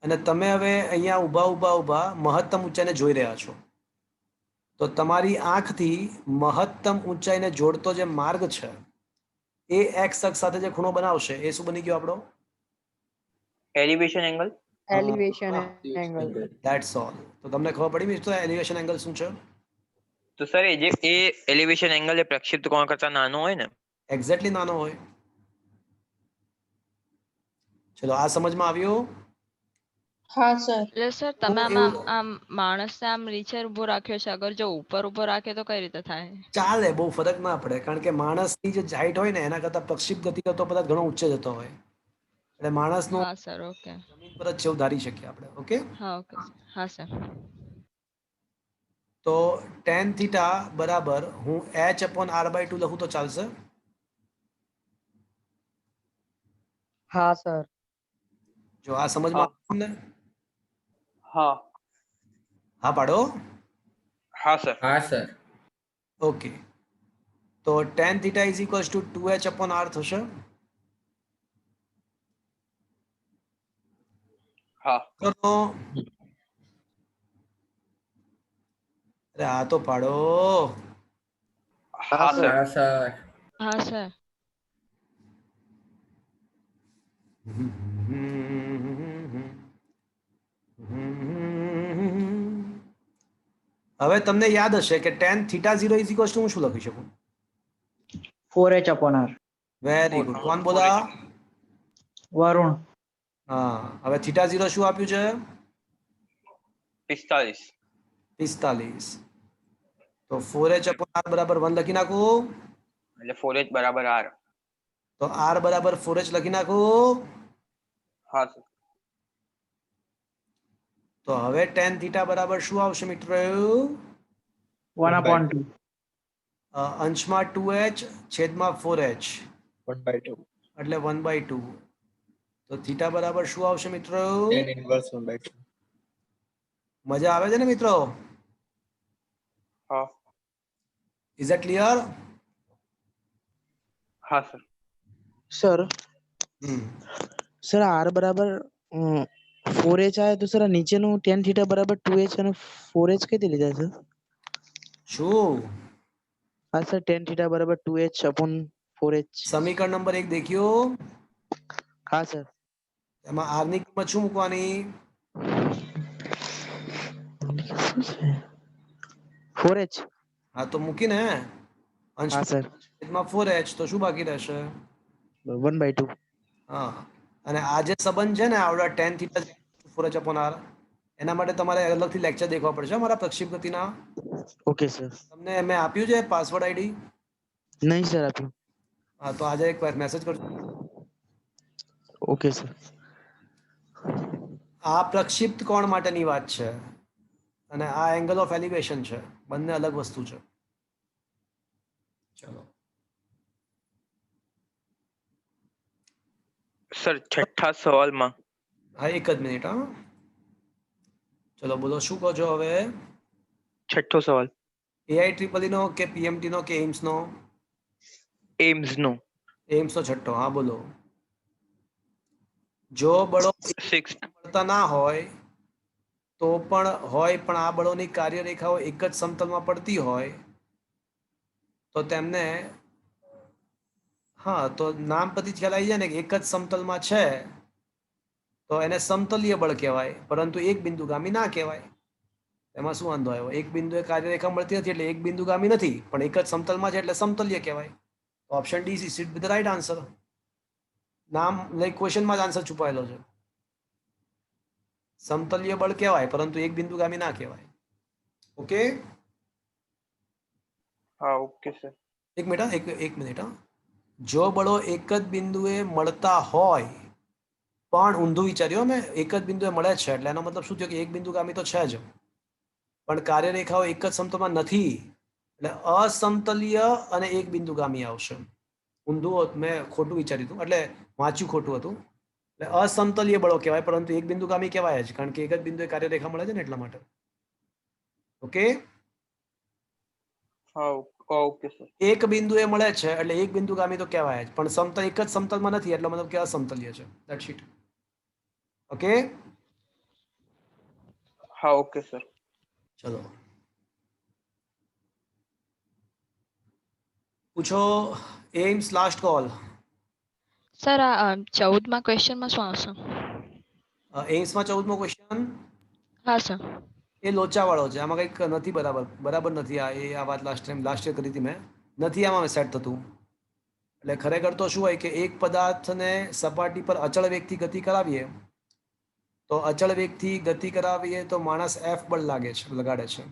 અને તમે હવે અહીંયા ઊભા મહત્તમ ઊંચાઈને જોઈ રહ્યા છો. તો તમારી આંખથી મહત્તમ ઊંચાઈને જોડતો જે માર્ગ છે એ એક્સ અક્ષ સાથે જે ખૂણો બનાવશે એ શું બની ગયો આપણો? Elevation angle. Elevation angle. That's all. તો તમને ખબર પડી મિત્રો એલિવેશન એંગલ શું છે? તો સર એ એલિવેશન એંગલ એ પ્રક્ષિપ્ત કોણ કરતા નાનો હોય ને? એક્ઝેક્ટલી નાનો હોય. ચલો આ સમજમાં આવ્યું? હા સર. એટલે સર તમે આમ માણસને આમ નીચે ઉભો રાખ્યો છે, અગર જો ઉપર ઉભો રાખે તો કઈ રીતે થાય? ચાલે, બહુ ફરક ના પડે, કારણ કે માણસની જે હાઈટ હોય ને એના કરતા પ્રક્ષિપ્ત ગતિ કરતો પદાર્થ ઘણો ઊંચે જતો હોય, એટલે માણસનું હા સર. ઓકે. જમીન પર જ છે એવું ધારી શકીએ આપણે. ઓકે, હા ઓકે. હા સર. તો tan થીટા બરાબર હું h/r/2 લખું તો ચાલશે? હા સર. જો આ સમજમાં આવ્યું તમને? હા. હા પાડો. હા સર. હા સર. ઓકે, તો tan theta is equals two 2h/r થશે. હા. તો અરે આ તો પાડો. હા સર. હા સર. હા સર. હવે તમને યાદ હશે કે tan theta 0 is equals two હું શું લખી શકું? 4h/r. Very good. કોણ બોલા? વરુણ. હા, હવે થીટા 0 શું આપ્યું છે? 45. 45. તો 4h/r બરાબર 1 લખી નાખું. એટલે 4h બરાબર r. તો r બરાબર 4h લખી નાખું. હા સર. તો હવે tan થીટા બરાબર શું આવશે મિત્રો? 1/2. અંશમાં 2h છેદમાં 4h 1/2. એટલે 1/2. તો થીટા બરાબર શું આવશે મિત્રો? Tan inverse 1/2. મજા આવે છે ને મિત્રો? હા. Is it clear? હા સર. સર હમ સર r બરાબર 4h આવે તો સર આ નીચેનું tan થીટા બરાબર 2h અને 4h કઈ રીતે લીધા સર? શું હા સર tan થીટા બરાબર 2h/4h. સમીકરણ નંબર 1 દેખ્યો? હા સર. એમાં r ની કિંમત શું મૂકવાની? 4h. હા તો મૂકીને અંશ હા સર. છેદમાં 4h તો શું બાકી રહેશે? 1/2. હા, અને આ જે સંબંધ છે ને આવડા tan થીટા 4h/r, એના માટે તમારે અલગથી લેક્ચર દેખવા પડશે મારા પ્રક્ષેપ ગતિના. Okay sir. તમને મેં આપ્યું છે પાસવર્ડ આઈડી? નહીં સર આપ્યું. હા, તો આજે એક વાર મેસેજ કરજો. Okay sir. આ પ્રક્ષિપ્ત કોણ માટેની વાત છે અને આ એંગલ ઓફ એલિવેશન છે, બંને અલગ વસ્તુ છે. ચલો સર છઠ્ઠા સવાલમાં. હા, એક જ મિનિટ. હા, ચલો બોલો શું કહો છો હવે? છઠ્ઠો સવાલ. AI નો કે PMT નો કે એમ્સ નો? એમ્સ નો. એમ્સ નો છઠ્ઠો. હા બોલો. જો બળો 6. મળતા ના હોય તો પણ આ બળોની કાર્યરેખાઓ એક જ સમતલમાં પડતી હોય તો તેમને, હા, તો નામ પરથી ખ્યાલ આવી જાય ને કે એક જ સમતલમાં છે તો એને સમતલીય બળ કહેવાય, પરંતુ એક બિંદુગામી ના કહેવાય. એમાં શું વાંધો આવ્યો? એક બિંદુએ કાર્યરેખા મળતી નથી એટલે એક બિંદુગામી નથી, પણ એક જ સમતલમાં છે એટલે સમતલીય કહેવાય. Option D is with the right answer. નામ લાઈક ક્વેશ્ચનમાં જ આન્સર છુપાયેલો છે. સમતલીય બળ કહેવાય પરંતુ એક બિંદુગામી ના કહેવાય. ઓકે, હા ઓકે સર. એક મિનિટ, એક મિનિટ. હા, જો બળો એક જ બિંદુએ મળતા હોય, પણ ઊંધું વિચાર્યું મેં, એક જ બિંદુએ મળે છે એટલે એનો મતલબ શું થયો કે એક બિંદુગામી તો છે જ, પણ કાર્યરેખાઓ એક જ સમતલમાં નથી એટલે અસમતલીય અને એક બિંદુગામી આવશે. ઊંધું મેં ખોટું વિચાર્યું હતું, એટલે વાંચ્યું ખોટું હતું. એટલે અસમતલીય બળો કહેવાય પરંતુ એક બિંદુગામી કહેવાય જ, કારણ કે એક જ બિંદુએ કાર્યરેખા મળે છે ને એટલા માટે. ઓકે, હા ઓકે સર. એક બિંદુએ મળે છે એટલે એક બિંદુગામી તો કહેવાય જ, પણ સમતલ એક જ સમતલમાં નથી એટલે મતલબ કે અસમતલીય છે. That's it. ઓકે, હા ઓકે સર. ચલો પૂછો. AIIMS last call. સર આ 14માં ક્વેશ્ચનમાં શું આવશે? એમ્સમાં 14મો ક્વેશ્ચન હા સર. એ લોચાવાળો છે, આમાં કંઈક નથી બરાબર નથી. આ વાત લાસ્ટ યર કરી હતી મેં, નથી આમાં સેટ થતું. એટલે ખરેખર તો શું હોય કે એક પદાર્થને સપાટી પર અચળ વેગથી ગતિ કરાવીએ તો અચળ વેગથી ગતિ કરાવીએ તો માણસ F બળ લગાડે છે.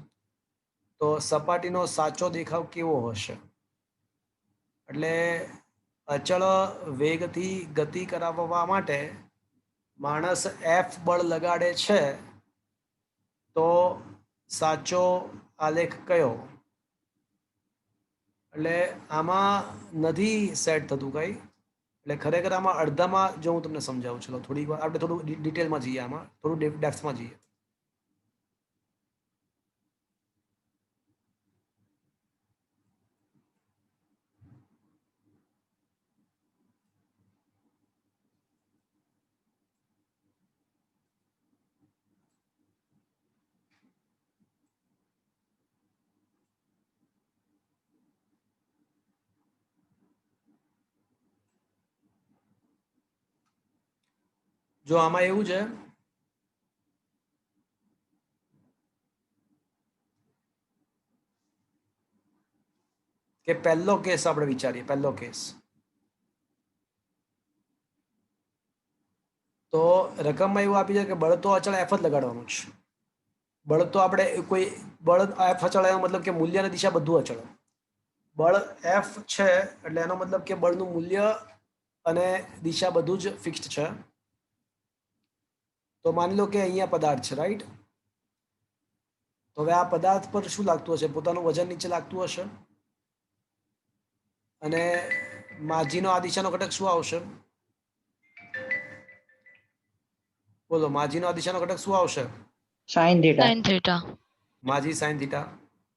તો સપાટીનો સાચો દેખાવ કેવો હશે? એટલે અચળ વેગથી ગતિ કરાવવા માટે માણસ F બળ લગાડે છે તો સાચો આલેખ કયો? એટલે આમાં નથી સેટ થતું કઈ, એટલે ખરેખર આમાં અડધામાં જો હું તમને સમજાવું, ચલો થોડીક વાર આપણે થોડું ડિટેલમાં જઈએ, આમાં થોડું ડેપ્થમાં જઈએ. જો આમાં એવું છે કે પહેલો કેસ આપણે વિચારીએ, પહેલો કેસ તો રકમમાં એવું આપી છે કે બળ તો અચળ એફ જ લગાડવાનું છે. બળ તો આપણે કોઈ બળ એફ અચળ એનો મતલબ કે મૂલ્ય અને દિશા બધું અચળ. બળ એફ છે એટલે એનો મતલબ કે બળનું મૂલ્ય અને દિશા બધું જ ફિક્સ્ડ છે. તો માની લો કે અહીંયા પદાર્થ છે, રાઈટ? તો હવે આ પદાર્થ પર શું લાગતું હશે? પોતાનું વજન નીચે લાગતું હશે, અને માજીનો આ દિશાનો ઘટક શું આવશે? બોલો, માજીનો આ દિશાનો ઘટક શું આવશે? Sine theta. Sine theta. માજી સાઈન થીટા.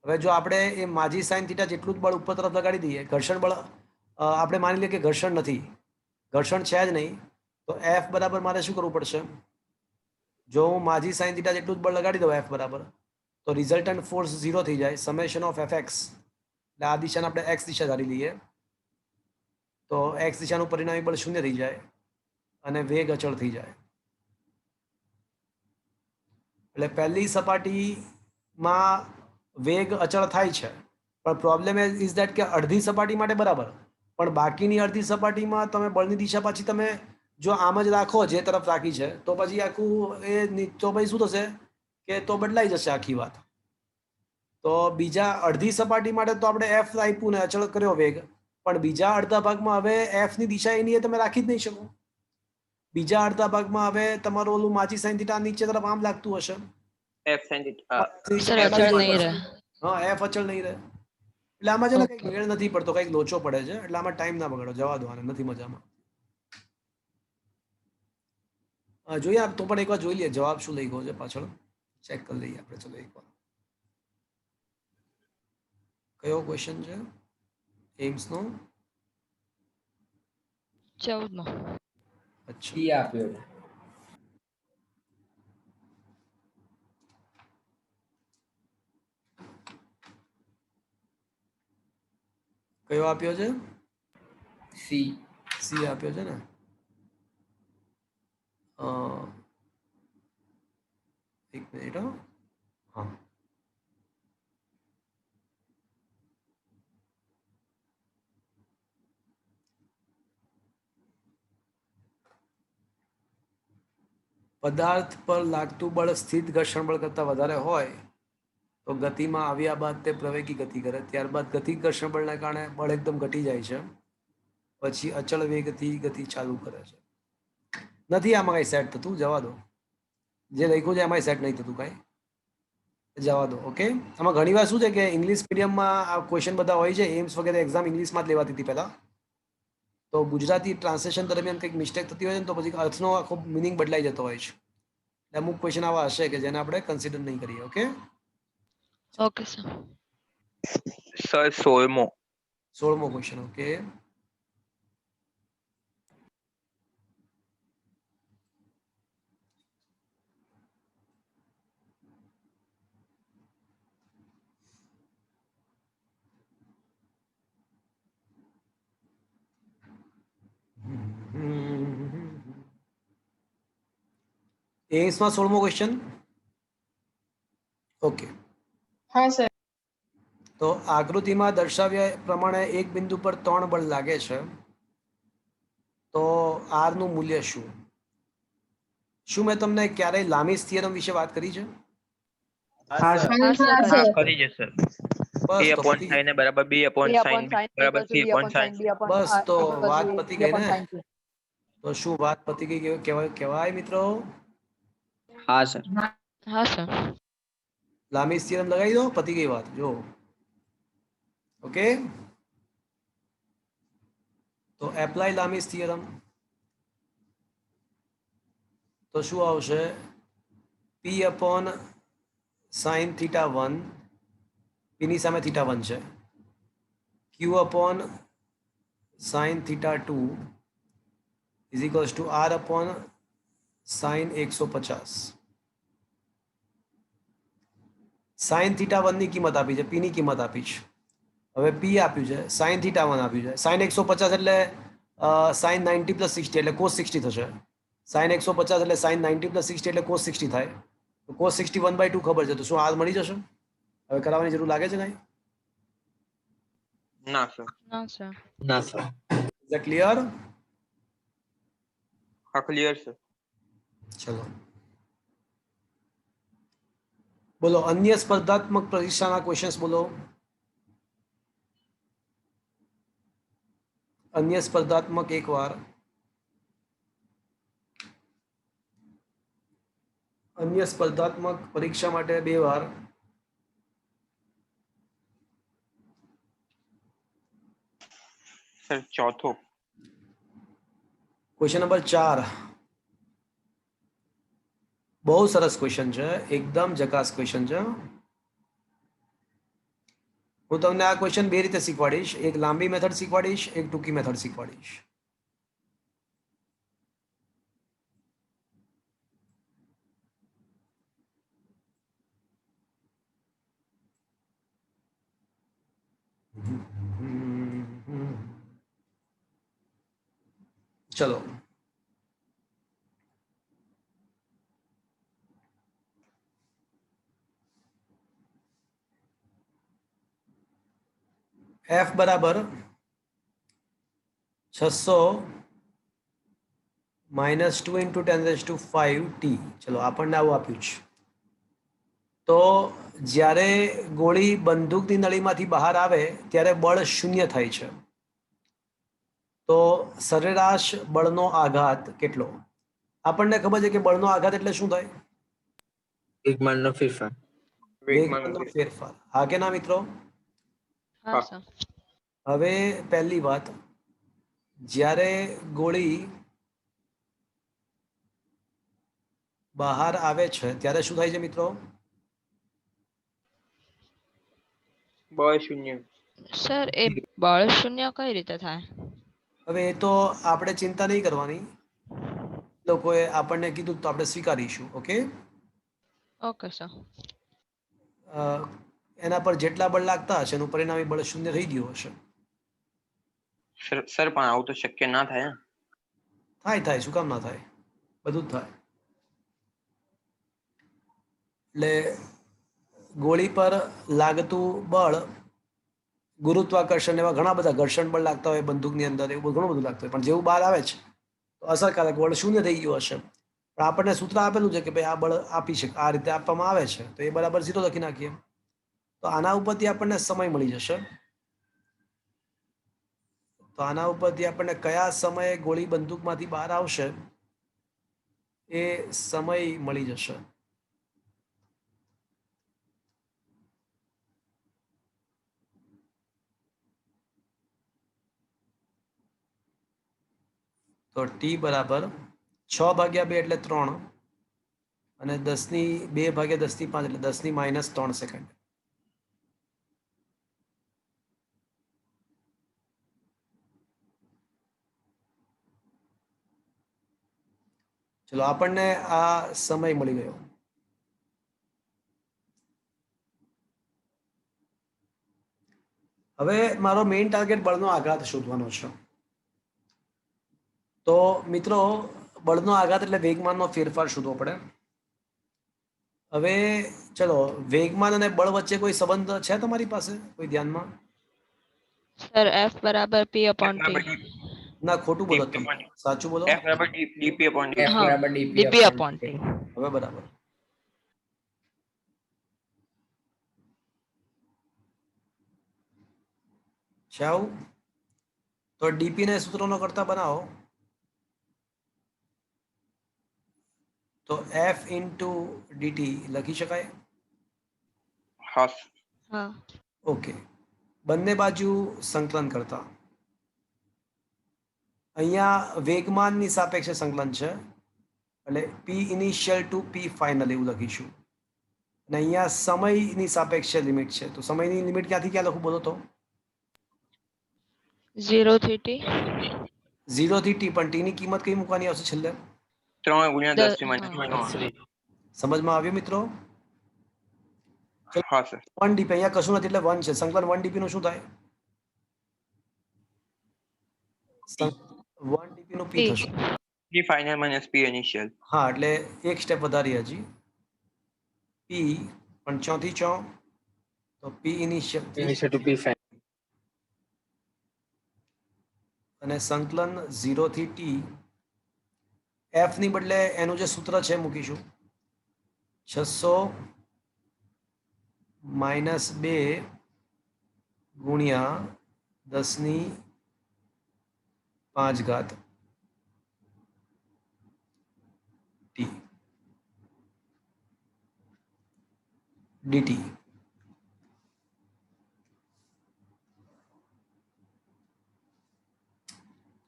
હવે જો આપણે એ માજી સાઈન થીટા જેટલું જ બળ ઉપર તરફ લગાડી દઈએ, ઘર્ષણ બળ આપણે માની લઈએ કે ઘર્ષણ નથી, ઘર્ષણ છે જ નહીં, તો એફ બરાબર મારે શું કરવું પડશે? જો હું માજી સાઈન થીટા જેટલું જ બળ લગાડી દઉં એફ બરાબર, તો રિઝલ્ટન્ટ ફોર્સ 0 થઈ જાય, સમેશન ઓફ એફ એક્સ. એટલે આ દિશાને આપણે એક્સ દિશા ધારી લઈએ, તો એક્સ દિશાનું પરિણામી બળ 0 થઈ જાય અને વેગ અચળ થઈ જાય. એટલે પહેલી સપાટીમાં વેગ અચળ થાય છે, પણ પ્રોબ્લેમ ઇઝ દેટ કે અડધી સપાટી માટે બરાબર, પણ બાકીની અડધી સપાટીમાં તમે બળની દિશા પાછી તમે જો આમ જ રાખો જે તરફ રાખી છે, તો પછી આખું તો પછી શું થશે કે તો બદલાઈ જશે આખી વાત. તો બીજા અડધી સપાટી માટે તો આપણે એફ આપ્યું ને અચળ કર્યો વેગ, પણ બીજા અડધા ભાગમાં હવે એફ ની દિશા એની તમે રાખી જ નહીં શકો. બીજા અડધા ભાગમાં હવે તમારું ઓલું માજી સાઈન થીટા નીચે તરફ આમ લાગતું હશે, એફ સાઈન થીટા સર અચળ નહીં રહે. હા, એફ અચળ નહીં રહે. એટલે આમાં છે ને કંઈક મેળ નથી પડતો, કંઈક લોચો પડે છે, એટલે આમાં ટાઈમ ના બગાડો, જવા દો, આને નથી મજામાં. જોઈએ આપ તો પણ એકવાર જોઈ લઈએ જવાબ શું લઈ ગયો છે પાછળ, ચેક કરી લઈએ આપણે. ચલો એકવાર કયો ક્વેશ્ચન છે એમ્સ નો? 14મો. અચ્છા, સી આપ્યો છે. કયો આપ્યો છે? સી. સી આપ્યો છે ને? એક મિનિટ. હા, પદાર્થ પર લાગતું બળ સ્થિત ઘર્ષણ બળ કરતાં વધારે હોય તો ગતિમાં આવ્યા બાદ તે પ્રવેગી ગતિ કરે, ત્યારબાદ ગતિ ઘર્ષણ બળના કારણે બળ એકદમ ઘટી જાય છે, પછી અચળ વેગથી ગતિ ચાલુ કરે છે. નથી આમાં કઈ સેટ થતું, જવા દો. જે લખ્યું છે એમાં સેટ નહીં થતું કાંઈ, જવા દો. ઓકે, આમાં ઘણી વાર શું છે કે ઇંગ્લિશ મીડિયમમાં આ ક્વેશ્ચન બધા હોય છે, એમ્સ વગેરે એક્ઝામ ઇંગ્લિશમાં જ લેવાતી હતી પહેલાં, તો ગુજરાતી ટ્રાન્સલેશન દરમિયાન કંઈક મિસ્ટેક થતી હોય ને તો પછી અર્થનો આખો મિનિંગ બદલાઈ જતો હોય છે. અમુક ક્વેશ્ચન આવા હશે કે જેને આપણે કન્સિડર નહીં કરીએ. Okay okay sir. સર 16મો. 16મો ક્વેશ્ચન. ઓકે, એમ્સમાં 16મો ક્વેશ્ચન. ઓકે, હા સર. તો આકૃતિમાં દર્શાવ્યા પ્રમાણે એક બિંદુ પર 3 બળ લાગે છે, તો આર નું મૂલ્ય શું? શું મેં તમને ક્યારેય લામીસ થિયરમ વિશે વાત કરી છે? હા સર. હા, કરી છે સર. બસ a તો upon પતી sin a બરાબર b upon sin b બરાબર c upon sin c. બસ તો વાત પતી ગઈ ને? તો શું વાત પતી ગઈ કહેવાય મિત્રો? હા સર. હા સર. લામીસ થિયરમ લગાવી દો, પતી ગઈ વાત. જો ઓકે, તો એપ્લાય લામીસ થિયરમ. તો શું આવશે? પી અપોન સાઇન થીટા 1, પીની સામે થીટા 1 છે, Q upon sine theta 2 is equals to R upon sine 150. Sine theta 1 ની કિંમત આપી છે, પી ની કિંમત આપી છે. હવે પી આપ્યું છે, સાઇન થીટા 1 આપ્યું છે. સાઇન 150 એટલે સાઇન 90 પ્લસ 60 એટલે કોસ 60 થશે. સાઇન 150 એટલે સાઇન 90 પ્લસ 60 એટલે કોસ 60 થાય. તો કોસ 60 1/2 ખબર છે, તો શું આર મળી જશે? હવે કરાવવાની જરૂર લાગે છે કાંઈ? ના સર. ના સર. ના સર. Is that clear? હા ક્લિયર સર. ચલો બોલો, અન્ય સ્પર્ધાત્મક પરીક્ષાના ક્વેશ્ચન્સ બોલો. અન્ય સ્પર્ધાત્મક એક વાર. અન્ય સ્પર્ધાત્મક પરીક્ષા માટે 2 વાર. સર ચોથો. Question number 4. બહુ સરસ ક્વેશ્ચન છે, એકદમ જકાસ ક્વેશ્ચન છે. હું તમને આ ક્વેશ્ચન 2 રીતે શીખવાડીશ. એક લાંબી મેથડ શીખવાડીશ, એક ટૂંકી મેથડ શીખવાડીશ. ચલો એફ બરાબર 600 માઇનસ 2 ઇન્ટુ 10⁵ ટી. ચલો આપણને આવું આપ્યું છે. તો જ્યારે ગોળી બંદૂકની નળીમાંથી બહાર આવે ત્યારે બળ 0 થાય છે. તો સરેરાશ બળનો આઘાત કેટલો? આપણને ખબર છે કે બળનો આઘાત એટલે શું થાય? વેગમાનનો ફેરફાર. વેગમાનનો ફેરફાર. હા કે ના મિત્રો? હા સર. હવે પહેલી વાત, જ્યારે ગોળી બહાર આવે છે ત્યારે શું થાય છે મિત્રો? બળ શૂન્ય. સર એ બળ શૂન્ય કઈ રીતે થાય? હવે એ તો આપણે ચિંતા નહીં કરવાની, લોકોએ આપણને કીધું તો આપણે સ્વીકારીશું. Okay, okay sir. એના પર જેટલા બળ લાગતા હશે એનું પરિણામી બળ 0 થઈ ગયું હશે. સર પણ આવું તો શક્ય ના થાય ને. થાય, શું કામ ના થાય? બધું જ થાય. એટલે ગોળી પર લાગતું બળ, ગુરુત્વાકર્ષણ, એવા ઘણા બધા ઘર્ષણ બળ લાગતા હોય બંદૂકની અંદર, એવું ઘણું બધું લાગતું હોય. પણ જેવું બહાર આવે છે તો અસરકારક બળ 0 થઈ ગયું હશે. પણ આપણને સૂત્ર આપેલું છે કે ભાઈ આ બળ આપી શકે, આ રીતે આપવામાં આવે છે, તો એ બરાબર 0 લખી નાખીએ. તો આના ઉપરથી આપણને સમય મળી જશે. તો આના ઉપરથી આપણને કયા સમયે ગોળી બંદૂકમાંથી બહાર આવશે એ સમય મળી જશે. તો ટી બરાબર 6/2 એટલે 3, અને 2/10⁵ એટલે 10⁻³ સેકન્ડ. ચલો આપણને આ સમય મળી ગયો. હવે મારો મેઇન ટાર્ગેટ બળનો આઘાત શોધવાનો છે. તો મિત્રો, બળનો આઘાત એટલે વેગમાનનો ફેરફાર શોધવો પડે. હવે ચલો, વેગમાન અને બળ વચ્ચે કોઈ સંબંધ છે તમારી પાસે કોઈ ધ્યાનમાં? સર એફ બરાબર પી અપોન ટી. ના, ખોટું બોલો તમે, સાચું બોલો. F બરાબર ડીપી અપોન F હા, બરાબર ડીપી અપોન ટી. હવે બરાબર. છે આવું? તો ડીપી ને સૂત્રોનો કરતા બનાવો. તો એફ ઇન્ટુ ડીટી લખી શકાય. હા હા ઓકે, બંને બાજુ સંકલન કરતા અહીંયા વેગમાનની સાપેક્ષે સંકલન છે એટલે પી ઇનિશિયલ ટુ પી ફાઇનલ એવું લખીશું અને અહીંયા સમયની સાપેક્ષે લિમિટ છે તો સમયની લિમિટ ક્યાંથી ક્યાં લખું બોલો તો 0 થી t 0 થી ટી પણ ટીની કિંમત કઈ મૂકવાની આવશે છેલ્લે 3 ગુણ્યા 10 થી હા. -3 સમજમાં આવ્યું મિત્રો હા સર 1 ડીપી અહીંયા કશું નથી એટલે 1 છે સંકલન 1 ડીપી નું શું થાય 1 ડીપી નું પી P. થશે p final minus p initial હા એટલે એક સ્ટેપ વધારી હજી પી પણ 4 થી 4 તો પી initial Initial to P final. અને સંકલન 0 થી ટી એફ ની બદલે એનું જે સૂત્ર છે મૂકીશું 600 માઇનસ 2 ગુણ્યા 10⁵ ટી ડીટી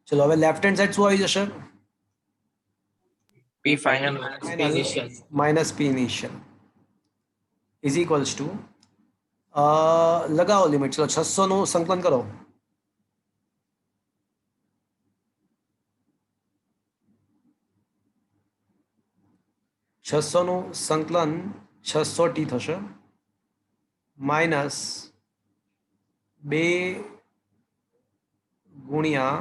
ચલો હવે લેફ્ટ હેન્ડ સાઈડ શું આવી જશે p final minus P initial is equals two લગાવો લિમિટ ચલો 600 નું સંકલન કરો નું સંકલન 600 ટી થશે માઇનસ 2 ગુણ્યા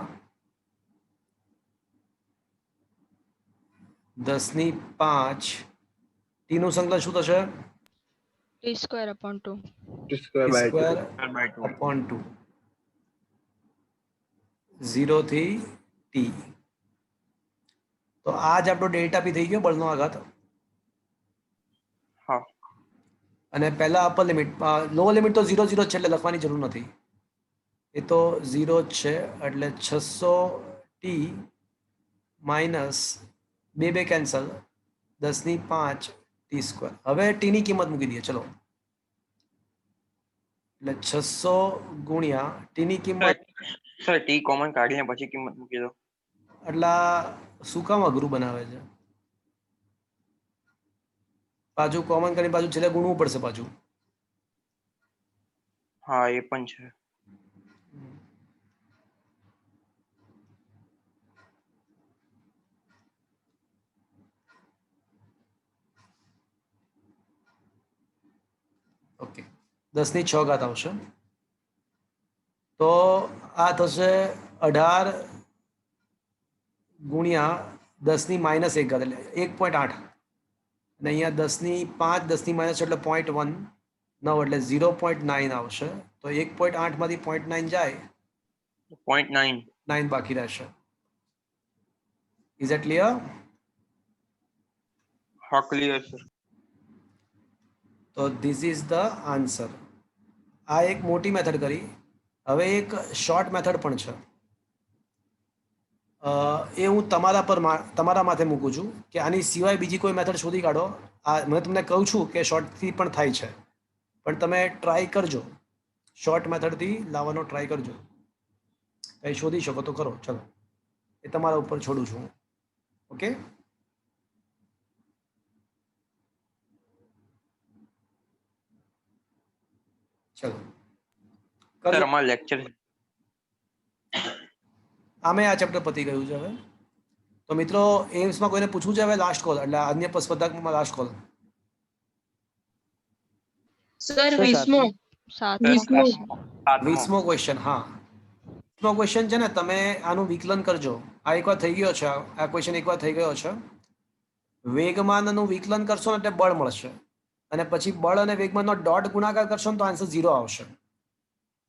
10⁵ ટી નું સંકલન શું થશે t square upon 2 T square by 2. Square by 2 upon 2 0 થી ટી તો આ જ આપણો ડેલ્ટા પી થઈ ગયો બળનો આઘાત હા અને પહેલા અપર લિમિટ લોઅર લિમિટ તો 0 0 છે એટલે લખવાની જરૂર નથી એ તો 0 જ છે એટલે 600 T minus 2 cancel 10⁵ T square હવે ટીની કિંમત મૂકી દઈએ ચલો એટલે 600 ગુણ્યા ટીની કિંમત સર t કોમન કાઢીને પછી કિંમત મૂકી દો એટલા શું કામ અઘરું બનાવે છે પાછું કોમન કરીને પાછું છેલ્લે ગુણવું પડશે પાછું હા એ પણ છે ઓકે 10⁶ આવશે તો આ થશે 18 ગુણ્યા 10⁻1 એટલે 1.8 અને અહીંયા 10⁵ 10⁻ એટલે 0.1 એટલે 0.9 આવશે તો 1.8 માંથી 0.9 જાય 0.9 9 બાકી રહેશે ઇઝ ઇટ ક્લિયર હા ક્લિયર સર તો ધીસ ઇઝ ધ આન્સર આ એક મોટી મેથડ કરી હવે એક શોર્ટ મેથડ પણ છે એ હું તમારા માથે મૂકું છું કે આની સિવાય બીજી કોઈ મેથડ શોધી કાઢો આ મેં તમને કહું છું કે શોર્ટથી પણ થાય છે પણ તમે ટ્રાય કરજો શોર્ટ મેથડથી લાવવાનો ટ્રાય કરજો કંઈ શોધી શકો તો કરો ચલો એ તમારા ઉપર છોડું છું ઓકે ચલો સર અમારો લેક્ચર આમે આ ચેપ્ટર પતી ગયું છે હવે તો મિત્રો એમ્સમાં કોઈને પૂછવું છે હવે લાસ્ટ કોલ એટલે અન્ય સ્પર્ધાત્મકમાં લાસ્ટ કોલ સર 20મો 20મો ક્વેશ્ચન હા 20મો ક્વેશ્ચન છે ને તમે આનું વિકલન કરજો આ એકવાર થઈ ગયો છે આ ક્વેશ્ચન એકવાર થઈ ગયો છે વેગમાનનું વિકલન કરશો ને એટલે બળ મળશે અને પછી બળ અને વેગમાનનો ડોટ ગુણાકાર કરશો ને તો આન્સર 0 આવશે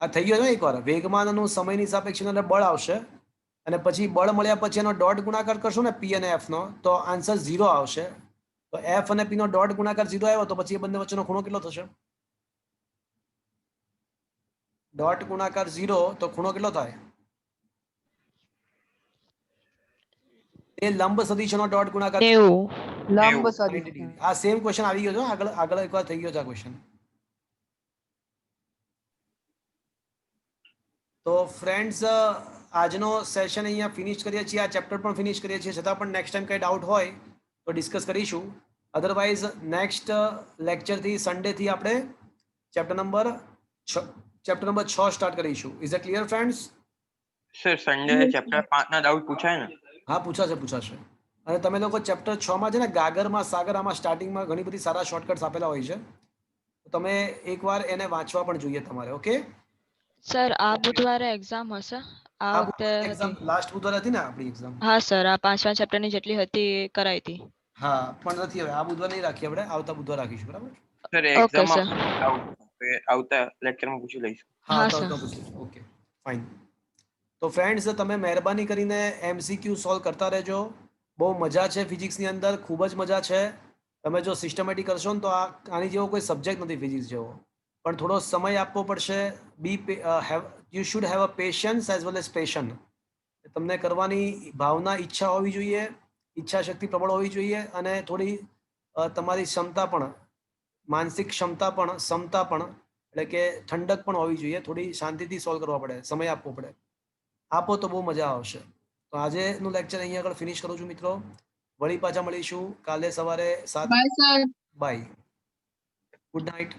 આ થઈ ગયો છે એકવાર વેગમાનનું સમયની સાપેક્ષે એટલે બળ આવશે અને પછી બળ મળ્યા પછી એનો ડોટ ગુણાકાર કરશો ને પી અને એફ નો તો આન્સર 0 આવશે તો એફ અને પી નો ડોટ ગુણાકાર 0 આવ્યો તો પછી એ બંને વચ્ચેનો ખૂણો કેટલો થશે ડોટ ગુણાકાર 0 તો ખૂણો કેટલો થાય એ લંબ સદિશનો ડોટ ગુણાકાર 90 લંબ સદિશ આ સેમ ક્વેશ્ચન આવી ગયો છે આગળ એકવાર થઈ ગયો છે આ ક્વેશ્ચન તો ફ્રેન્ડ્સ આજનો સેશન અહીંયા ફિનિશ કરીએ છીએ, આ ચેપ્ટર પણ ફિનિશ કરીએ છીએ. છતાં પણ નેક્સ્ટ ટાઈમ કંઈ ડાઉટ હોય તો ડિસ્કસ કરીશું. અધરવાઇઝ નેક્સ્ટ લેક્ચરથી સન્ડેથી આપણે ચેપ્ટર નંબર 6 સ્ટાર્ટ કરીશું. Is it clear friends? Sir Sunday chapter 5 ના ડાઉટ પૂછાય ને? હા, પૂછાશે. અને તમે લોકો ચેપ્ટર 6 માં છે ને ગાગરમાં સાગરમાં સ્ટાર્ટિંગમાં ઘણી બધી સારા શોર્ટકટ્સ આપેલા હોય છે, તો તમે એકવાર એને વાંચવા પણ જોઈએ તમારે. ઓકે સર આ બુધવારે એક્ઝામ હશે આ વખતે એક્ઝામ હતી? લાસ્ટ બુધવારે હતી ને આપણી એક્ઝામ? હા સર, આ 5મા ચેપ્ટરની જેટલી હતી એ કરાઈ હતી. હા, પણ નથી હવે આ બુધવાર નહીં રાખીએ, આપણે આવતા બુધવાર રાખીશું. બરાબર? Sir okay exam sir. આવતા લેક્ચરમાં પૂછી લઈશું. હા, હા, તો સર. પૂછીશું. Okay fine. તો ફ્રેન્ડ્સ તમે મહેરબાની કરીને MCQ સોલ્વ કરતા રહેજો. બહુ મજા છે ફિઝિક્સની અંદર, ખૂબ જ મજા છે. તમે જો સિસ્ટમેટિક કરશો ને તો આની જેવો કોઈ સબ્જેક્ટ નથી ફિઝિક્સ જેવો. પણ થોડો સમય આપવો પડશે. You should have a patience as well as passion. તમને કરવાની ભાવના, ઈચ્છા હોવી જોઈએ, ઈચ્છા શક્તિ પ્રબળ હોવી જોઈએ, અને થોડી તમારી ક્ષમતા પણ, માનસિક ક્ષમતા પણ, ક્ષમતા પણ, એટલે કે ઠંડક પણ હોવી જોઈએ. થોડી શાંતિથી સોલ્વ કરવા પડે, સમય આપવો પડે. આપો તો બહુ મજા આવશે. તો આજેનું લેક્ચર અહીંયા આગળ ફિનિશ કરું છું મિત્રો. વળી પાછા મળીશું કાલે સવારે 7. બાય. Good night.